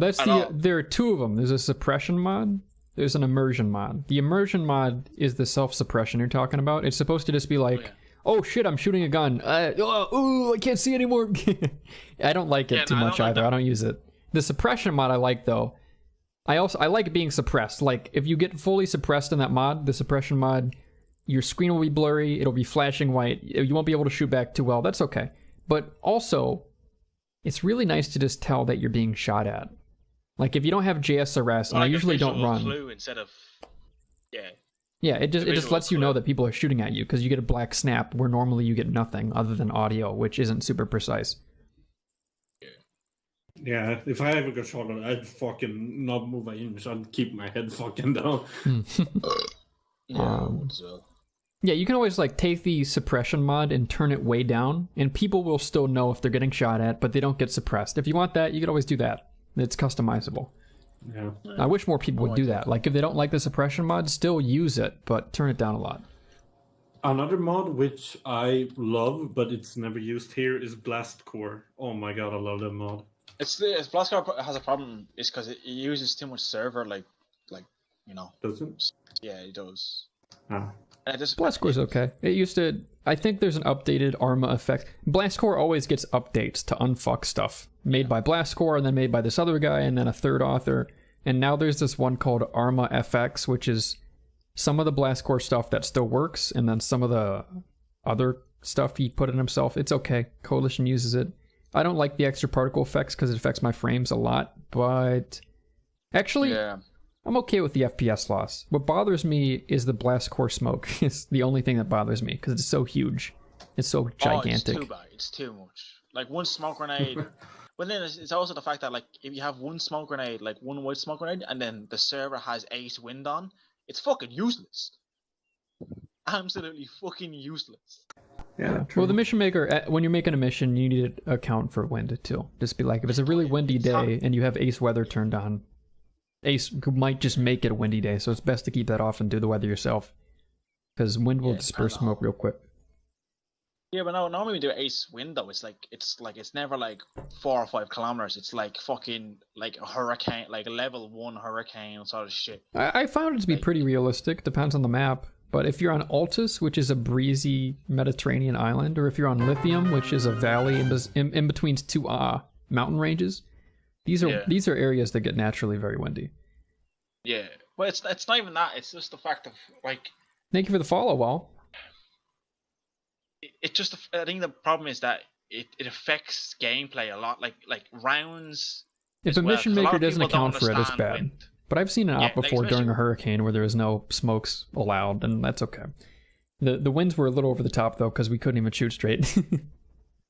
there are two of them. There's a suppression mod. There's an immersion mod. The immersion mod is the self-suppression you're talking about. It's supposed to just be like, oh shit, I'm shooting a gun. I can't see anymore. I don't like it too much either. I don't use it. The suppression mod I like though. I like being suppressed. Like if you get fully suppressed in that mod, the suppression mod your screen will be blurry, it'll be flashing white, you won't be able to shoot back too well. That's okay. But also, it's really nice to just tell that you're being shot at. Like if you don't have JSRS, and I usually don't run. Clue instead of, yeah, it just lets you know that people are shooting at you because you get a black snap where normally you get nothing other than audio, which isn't super precise. Yeah, if I ever got shot at, I'd fucking not move an inch. I'd keep my head fucking down. Yeah, you can always like take the suppression mod and turn it way down, and people will still know if they're getting shot at, but they don't get suppressed. If you want that, you could always do that. It's customizable. Yeah. I wish more people would do that. Like if they don't like the suppression mod, still use it, but turn it down a lot. Another mod which I love, but it's never used here, is Blast Core. Oh my god, I love that mod. It's Blast Core has a problem. It's because it uses too much server, like you know. Does it? Yeah, it does. Ah. Blast Core's okay. It used to. I think there's an updated Arma effect. Blast Core always gets updates to unfuck stuff made by Blast Core, and then made by this other guy, and then a third author. And now there's this one called Arma FX, which is some of the Blast Core stuff that still works, and then some of the other stuff he put in himself. It's okay. Coalition uses it. I don't like the extra particle effects because it affects my frames a lot, but actually, I'm okay with the FPS loss. What bothers me is the Blast Core smoke. It's the only thing that bothers me because it's so huge. It's so gigantic. Oh, it's too bad. It's too much. Like one smoke grenade. But then it's also the fact that like if you have one smoke grenade, like one white smoke grenade, and then the server has ace wind on, it's fucking useless. Absolutely fucking useless. Yeah. Well, the mission maker, when you're making a mission, you need to account for wind too. Just be like, if it's a really windy day and you have ace weather turned on, ace might just make it a windy day, so it's best to keep that off and do the weather yourself, because wind will disperse smoke real quick. Yeah, but no, normally we do ace wind though. It's never like 4 or 5 kilometers. It's like fucking like a hurricane, like a level 1 hurricane sort of shit. I found it to be pretty realistic. Depends on the map. But if you're on Altus, which is a breezy Mediterranean island, or if you're on Lithium, which is a valley in between two mountain ranges, these are areas that get naturally very windy. Yeah, but it's not even that. It's just the fact of like. Thank you for the follow, Wall. It just, I think the problem is that it affects gameplay a lot. Like rounds. If a mission maker doesn't account for it, it's bad. Wind. But I've seen it out before during a hurricane where there was no smokes allowed, and that's okay. The winds were a little over the top though because we couldn't even shoot straight.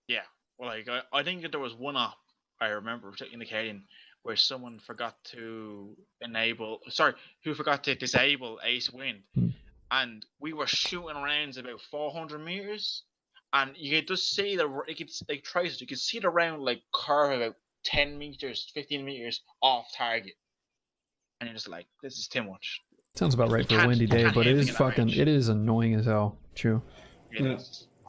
Yeah, well, like I think that there was one op I remember, particularly in the Cadian, where someone forgot to disable ace wind, and we were shooting rounds about 400 meters, and you could just see traces. You could see the round like curve about 10 meters, 15 meters off target. And you're just like, this is too much. Sounds about right for a windy day, but it is annoying as hell. True. Yeah.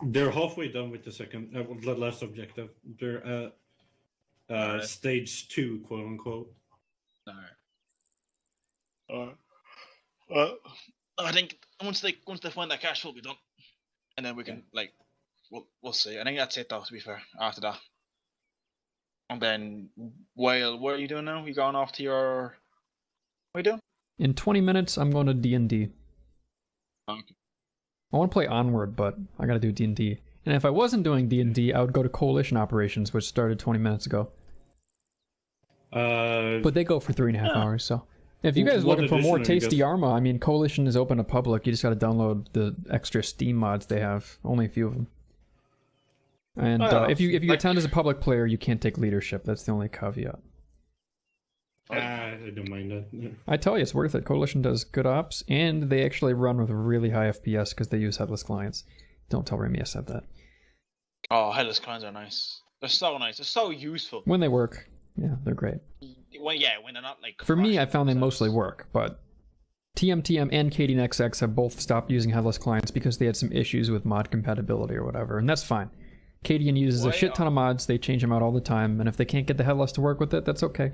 They're halfway done with the last objective. They're stage 2, quote unquote. Alright. I think once they find that cache, we'll be done, and then we can we'll see. I think that's it though. To be fair, after that, and then what are you doing now? You going off to your? What are you doing? In 20 minutes, I'm going to D&D. Okay. I want to play Onward, but I gotta do D&D. And if I wasn't doing D&D, I would go to Coalition Operations, which started 20 minutes ago. But they go for 3.5 hours, so... If you guys are looking for more tasty Arma, I mean, Coalition is open to public. You just gotta download the extra Steam mods they have. Only a few of them. And if you attend as a public player, you can't take leadership. That's the only caveat. I don't mind that. Yeah. I tell you, it's worth it. Coalition does good ops, and they actually run with really high FPS because they use headless clients. Don't tell Remy I said that. Oh, headless clients are nice. They're so nice. They're so useful. When they work, yeah, they're great. When they're not like. For me, I found they mostly work, but TMTM and Cadian XXth have both stopped using headless clients because they had some issues with mod compatibility or whatever, and that's fine. Cadian uses a shit ton of mods. They change them out all the time, and if they can't get the headless to work with it, that's okay.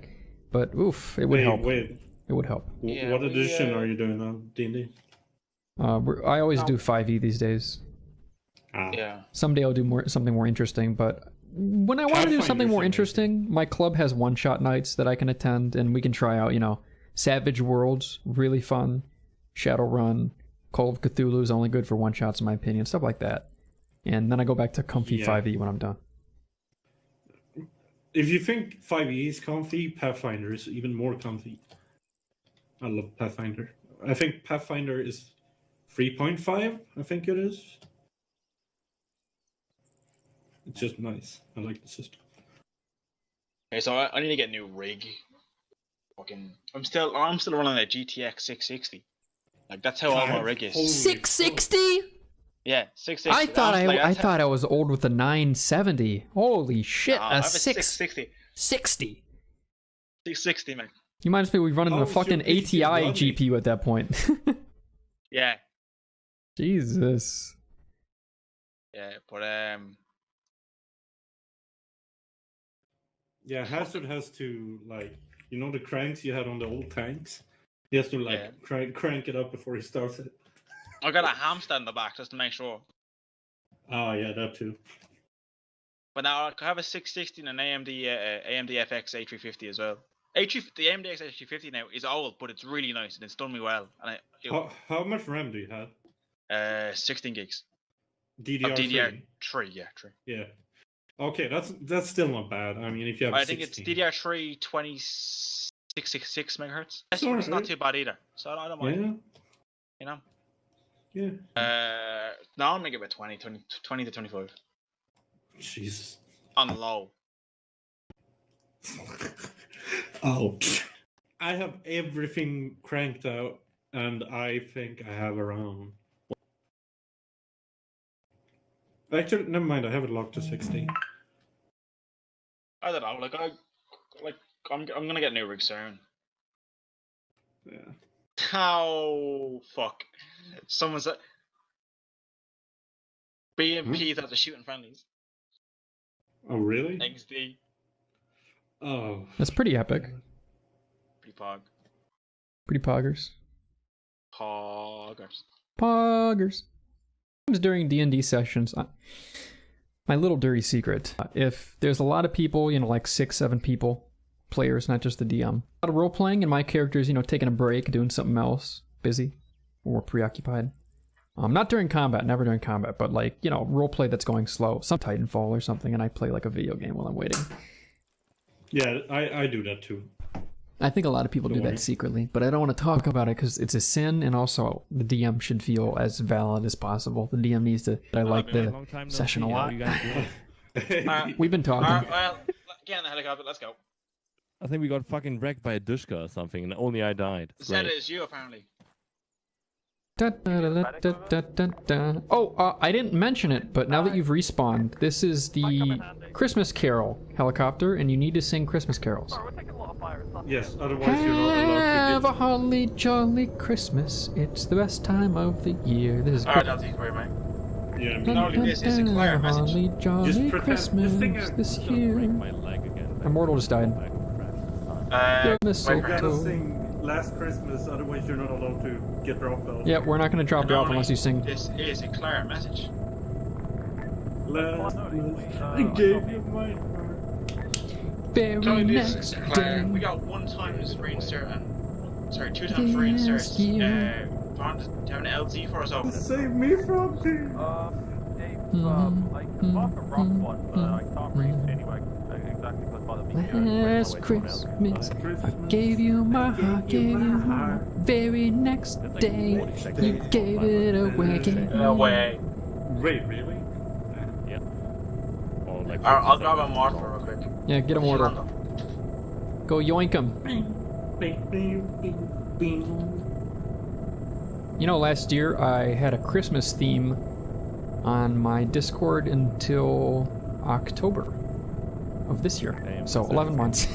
But oof, it would help. It would help. What edition are you doing on D&D? I always do 5e these days. Yeah. Someday I'll do something more interesting, but when I want to do something more interesting, my club has one-shot nights that I can attend, and we can try out, Savage Worlds, really fun, Shadowrun, Call of Cthulhu is only good for one shots in my opinion, stuff like that. And then I go back to comfy Yeah. 5e when I'm done. If you think 5e is comfy, Pathfinder is even more comfy. I love Pathfinder. I think Pathfinder is 3.5, I think it is. It's just nice. I like the system. Okay, so I need to get a new rig. I'm still running a GTX 660. Like that's how old my rig is. 660? Yeah, 660. I thought I was old with the 970. Holy shit, I a have a 660. 660, man. You might as well be running How a is your fucking PC ATI running? GPU at that point. Yeah, Jesus. yeah, but Yeah, Hazard has to, like, you know the cranks you had on the old tanks? He has to, like, crank it up before he starts it. I got a hamster in the back just to make sure. Oh, yeah, that too. But now I have a 660 and an AMD FX A350 as well. The AMD A350 now is old, but it's really nice and it's done me well. And How much RAM do you have? 16 gigs. DDR3? DDR3, yeah, 3. Yeah. Okay, that's still not bad. I mean, if you have I think 16. it's DDR3 2666 megahertz. That's It's not alright. too bad either. So I don't mind. You know? Yeah. Now I'm gonna give it 20 to 25. Jesus. On low. Oh. I have everything cranked out, and I think I have around. Actually, never mind. I have it locked to 60. I don't know. I'm gonna get a new rig soon. Yeah. Oh fuck! Someone said BMP that they're shooting friendlies. Oh really? XD. Oh. That's pretty epic. Pretty pog. Pretty poggers. Poggers. Poggers. During D&D sessions, my little dirty secret, if there's a lot of people, like 6-7 people, players, not just the DM, a lot of role playing and my character's, taking a break, doing something else, busy or preoccupied. Not during combat, never during combat, but role play that's going slow, some Titanfall or something, and I play like a video game while I'm waiting. Yeah, I do that too. I think a lot of people do that secretly, but I don't want to talk about it because it's a sin, and also the DM should feel as valid as possible. The DM needs to. I like the session a lot. We've been talking. Well, get in the helicopter. Let's go. I think we got fucking wrecked by a Dushka or something, and only I died. Said it is you apparently. Oh, I didn't mention it, but now that you've respawned, this is the Christmas Carol helicopter, and you need to sing Christmas carols. Yes, otherwise you're not allowed to Have a holly jolly Christmas. It's the best time of the year. This is Alright, I'll take it for you, mate. Yeah, not only this, it's a clear message. Holly jolly Christmas this year. Immortal just died. We gotta sing Last Christmas, otherwise you're not allowed to get dropped off. Yeah, we're not going to drop you off unless you sing. This is a clear message. Last Christmas, I gave you my heart. Very next day. We got 1 time free insert and 2 times free inserts. Do you have an LZ for us open? Save me from pain. I can mark a rough one, but I can't read anyway. Exactly what's by the video. Last Christmas, I gave you my heart, gave you my very next day. You gave it away. Away. Wait, really? Yeah. I'll grab a mortar real quick. Yeah, get a mortar. Go yoink him. Last year I had a Christmas theme on my Discord until October of this year. So 11 months.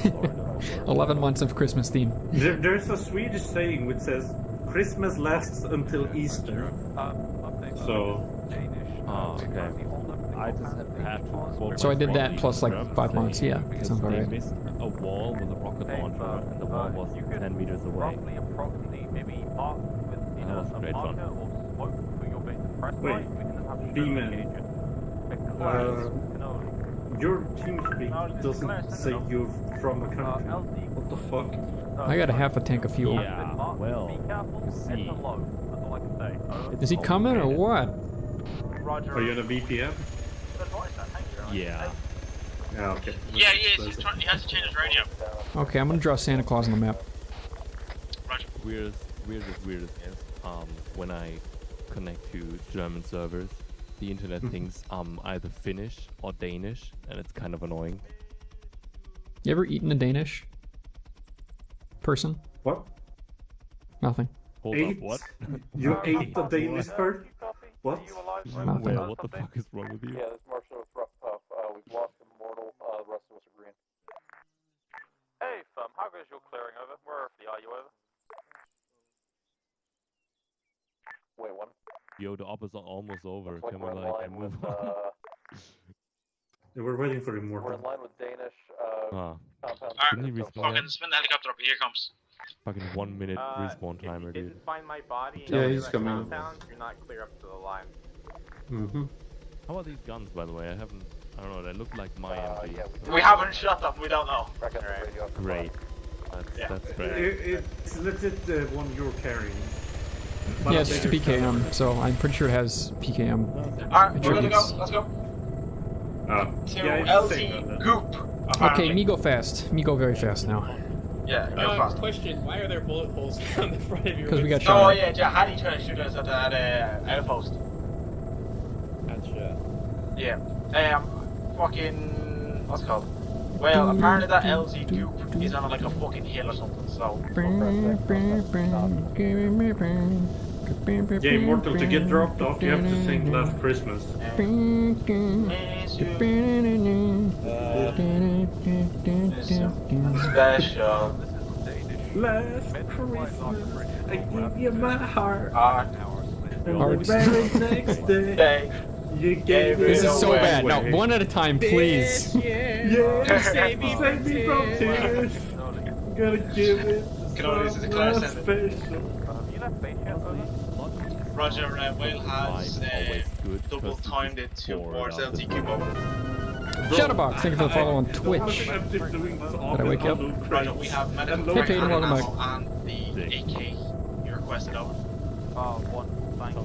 11 months of Christmas theme. There's a Swedish saying which says Christmas lasts until Easter. So. Oh, okay. I just had to. So I did that plus like 5 months, yeah. Because Sounds about they right. missed a wall with a rocket launcher, and the wall was 10 meters away. Approximately, maybe mark with That was great fun. or smoke for your base of press Wait, B-Man. Your team speak doesn't say you're from a country. What the fuck? I got a half a tank of fuel. Yeah, well, you see, like I say. Over. Is he coming or what? Roger. Are you in a VPN? Yeah. Yeah, okay. Yeah, he is. He has to change his radio. Okay, I'm gonna draw Santa Claus on the map. Roger. Weirdest is when I connect to German servers, the internet thinks I'm either Finnish or Danish, and it's kind of annoying. You ever eaten a Danish person? What? Nothing. Hold Ate? up, what? You ate the Danish bird? What? Nothing. What the fuck is wrong with you? Yeah, this Marshall with Rough Puff. We've lost Immortal. The rest of us are green. Hey, how goes your clearing over? Where are you over? Wait, what? Yo, the op is almost over. Looks Can like we we're in like line move with, on? Yeah, we're waiting for We're Immortal. in line with Danish. Ah. Compound. Didn't he respawn? Fucking spin the helicopter up. Here it comes. Fucking 1 minute respawn timer, If you dude. didn't find my body and Yeah, you're he's at coming. Crackdown, you're not clear up to the line. Mm-hmm. How are these guns, by the way? I don't know, they look like my MG. We haven't shot them, we don't know. Great. That's great. It's legit the one you're carrying. Yeah, it's just a PKM, so I'm pretty sure it has PKM. Alright, we're gonna go, attributes. let's go. To yeah, LT Goop. Okay, apparently. me go fast. Me go very fast now. Yeah, go fast. Question, why are there bullet holes on the front of your 'Cause we got wings? shot. Oh yeah, Jihadi tried to shoot us at that outpost. Gotcha. Yeah. Fucking... what's it called? Well, apparently that LZ Goop is on like a fucking hill or something, so... Yeah, Immortal, to get dropped off, you have to sing Last Christmas. Special. Last Christmas, I gave you my heart. And Heart. the very next day, you gave it This is so away. bad. No, one at a time, please. Yeah, save me from tears. Gotta give it Can only use it to declare sentence. special. Roger, Whale has double timed it towards LT Cubo. Shutterbox, thank you for the follow on Twitch. I've been doing this Did I wake you up? Roger, we have medical Hey, Peyton, welcome back. and the AK you requested over. One, thank you.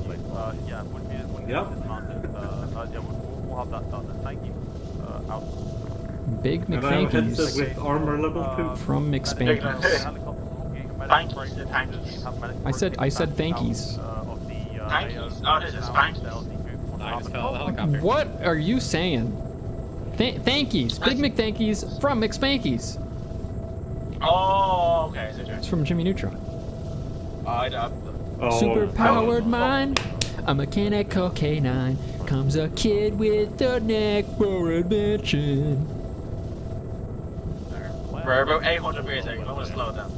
Yeah, would be Yep. dismounted. Yeah, we'll have that done. Thank you. Out. Big And I have headset McThankies with armor level 2. from McSpankies. Thankies, the thankies. I said thankies. Thankies? Oh, this is thankies. I just fell out of the helicopter. What are you saying? Thankies, Big McThankies from McSpankies. Oh, okay, so It's from Jimmy Neutron. Super Oh, powered mind, a mechanical canine. Comes a kid with a neck for invention. We're about 800 meters out, I'm gonna slow down.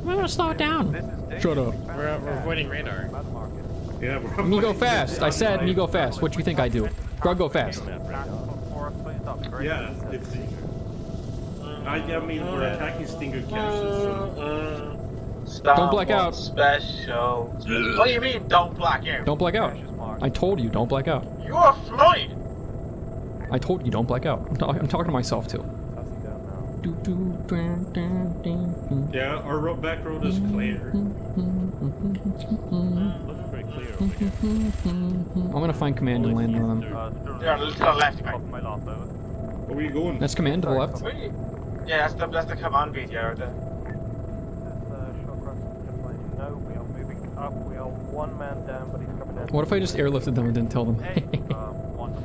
I'm gonna slow it down. Shut up. We're avoiding radar. Yeah, we're Me go fast. I said me go fast. What do you think I do? Grug go fast. Yeah, it's... I mean, we're attacking Stinger caches, so... Don't black out. Special. What do you mean, don't black out? Don't black out. I told you, don't black out. You are flying! I told you, don't black out. I'm talking to myself too. Yeah, our back road is clear. Looks pretty clear over here. I'm gonna find command and land on them. Yeah, to the left, mate. Where are you going? That's command to the left. Yeah, that's the command beat, yeah, right there. No, we are moving up. We are one man down, but he's coming down. What if I just airlifted them and didn't tell them?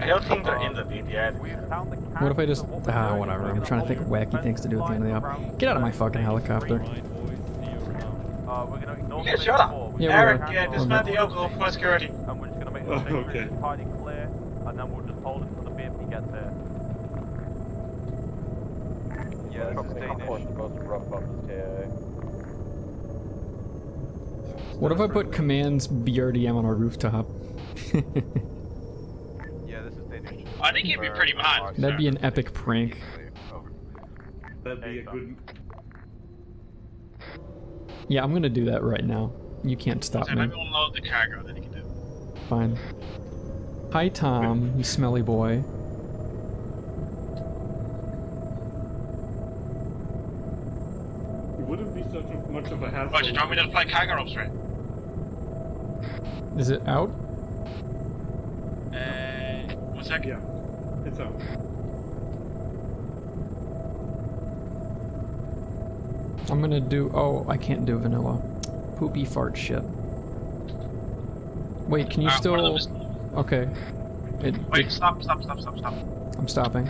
I don't think they're in the beat yet. What if I just... whatever. I'm trying to think of wacky things to do at the end of the op. Get out of my fucking helicopter. Yeah, shut up! Yeah, Eric, we yeah, are. dismount the vehicle for security. And we're just gonna make Oh, sure okay. it's tidy clear, and then we'll just hold it till the BFP gets here. Yeah, this is Danish. Most rough up is KIA. What if I put command's BRDM on our rooftop? Yeah, this is Danish. I think it'd be pretty mad. That'd be an epic prank. That'd be a good... Yeah, I'm gonna do that right now. You can't stop So me. let me unload the cargo, then you can do it. Fine. Hi, Tom, you smelly boy. It wouldn't be such much of a hassle. Roger, do you want me to fly cargo up straight? Is it out? 1 sec. Yeah, it's out. I'm gonna do. Oh, I can't do vanilla. Poopy fart shit. Wait, can you still? Okay. Wait, stop. I'm stopping.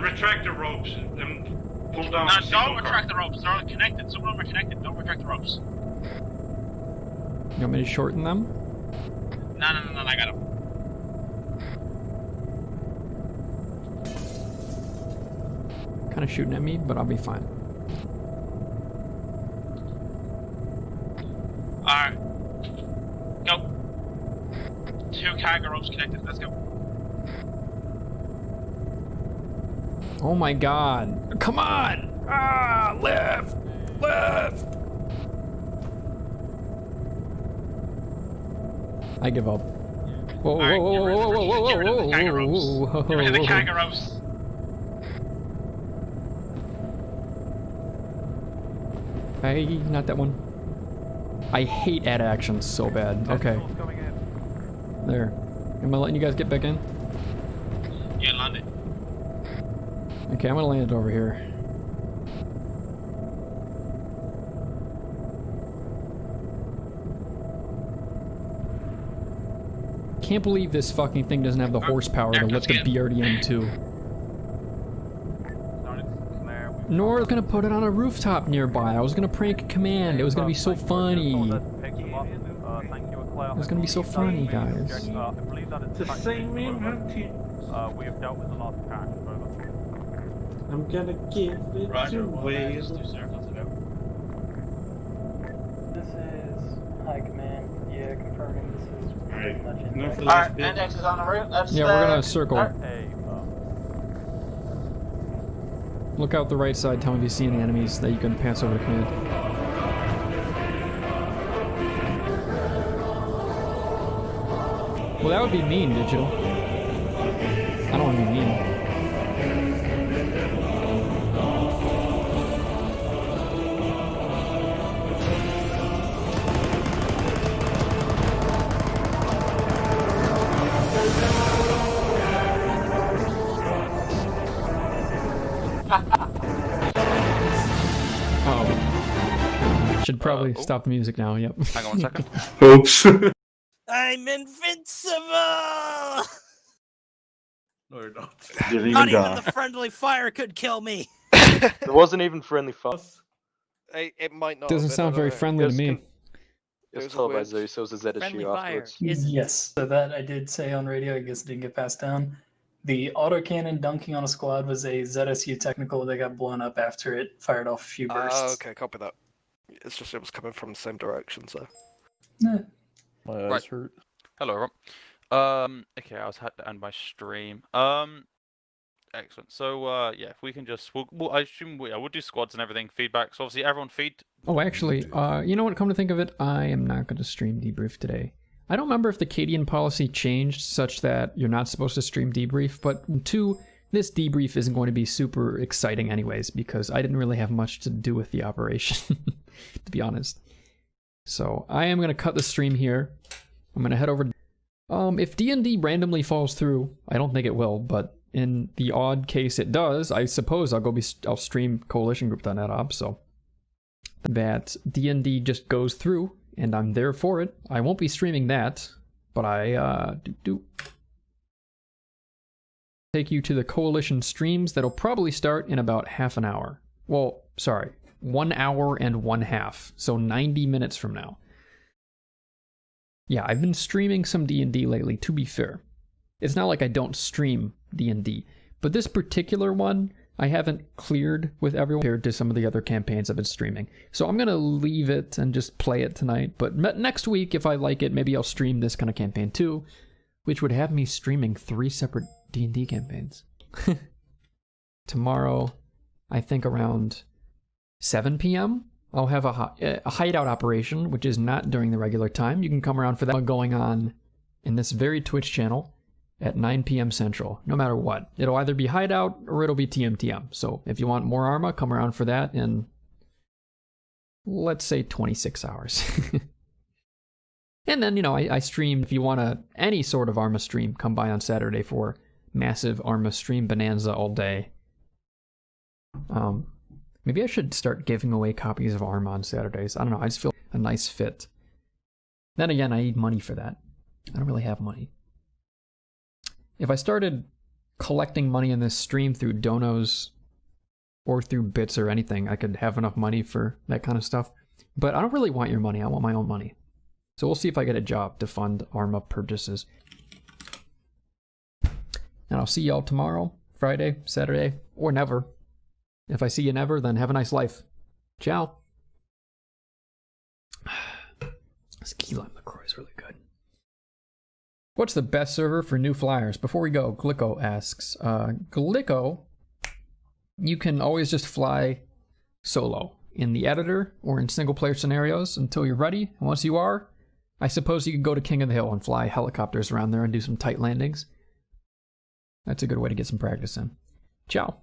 Retract the ropes and pull down. No, don't retract the ropes. They're connected. Some of them are connected. Don't retract the ropes. You want me to shorten them? No, I got them. Kind of shooting at me, but I'll be fine. Alright. Go. 2 cargo ropes connected. Let's go. Oh my god. Come on! Ah, left! Left! I give up. Whoa, Alright, whoa, whoa, whoa, whoa, whoa, get rid of the cargo ropes. whoa, Get rid of the whoa. cargo ropes. Hey, not that one. I hate ad actions so bad. Okay. There. Am I letting you guys get back in? Yeah, land it. Okay, I'm gonna land it over here. Can't believe this fucking thing doesn't have the horsepower to lift the BRDM-2. Nor was gonna put it on a rooftop nearby. I was gonna prank command. It was gonna be so funny. It was gonna be so funny, guys. It's the same man. We have dealt with the last crash. Over. I'm gonna give it Roger, away. just 2 circles about. This is High Command. Yeah, confirming this is pretty much in. Alright, index is on the route. Let's, Yeah, we're gonna circle. Hey, Look out the right side. Tell me if you see any enemies that you can pass over to command. Well, that would be mean, Digital. I don't want to be mean. Should probably stop the music now, yep. Hang on 1 second. Oops. I'm invincible! No, you're not. Not even the friendly fire could kill me! There wasn't even friendly fire. It might not. Doesn't sound very friendly to me. It was told by Zeus, it was a ZSU afterwards. Yes, so that I did say on radio, I guess it didn't get passed down. The autocannon dunking on a squad was a ZSU technical that got blown up after it fired off a few bursts. Okay, copy that. It's just it was coming from the same direction, so. Yeah. My eyes hurt. Hello, everyone. Okay, I was had to end my stream. Excellent. So, yeah, if we can just, I assume we'll do squads and everything, feedback. So obviously, everyone feed. Oh, actually, you know what? Come to think of it, I am not going to stream debrief today. I don't remember if the Cadian policy changed such that you're not supposed to stream debrief, but 2, this debrief isn't going to be super exciting anyways, because I didn't really have much to do with the operation, to be honest. So I am going to cut the stream here. I'm going to head over. If D&D randomly falls through, I don't think it will, but in the odd case it does, I suppose I'll stream coalition.group.net op, so that D&D just goes through, and I'm there for it. I won't be streaming that, but I take you to the coalition streams that'll probably start in about half an hour. Well, sorry, 1 hour and 1/2, so 90 minutes from now. Yeah, I've been streaming some D&D lately, to be fair. It's not like I don't stream D&D, but this particular one, I haven't cleared with everyone compared to some of the other campaigns I've been streaming. So I'm going to leave it and just play it tonight, but next week, if I like it, maybe I'll stream this kind of campaign too, which would have me streaming 3 separate D&D campaigns. Tomorrow, I think around 7 p.m., I'll have a hideout operation, which is not during the regular time. You can come around for that going on in this very Twitch channel at 9 p.m. Central, no matter what. It'll either be hideout or it'll be TMTM. So if you want more Arma, come around for that in, let's say, 26 hours. And then, you know, I stream. If you want any sort of Arma stream, come by on Saturday for massive Arma stream bonanza all day. Maybe I should start giving away copies of Arma on Saturdays. I don't know. I just feel a nice fit. Then again, I need money for that. I don't really have money. If I started collecting money in this stream through donos or through bits or anything, I could have enough money for that kind of stuff. But I don't really want your money. I want my own money. So we'll see if I get a job to fund Arma purchases. And I'll see y'all tomorrow, Friday, Saturday, or never. If I see you never, then have a nice life. Ciao. This key lime LaCroix is really good. What's the best server for new flyers? Before we go, Glicko asks. Glicko, you can always just fly solo in the editor or in single player scenarios until you're ready. And once you are, I suppose you could go to King of the Hill and fly helicopters around there and do some tight landings. That's a good way to get some practice in. Ciao.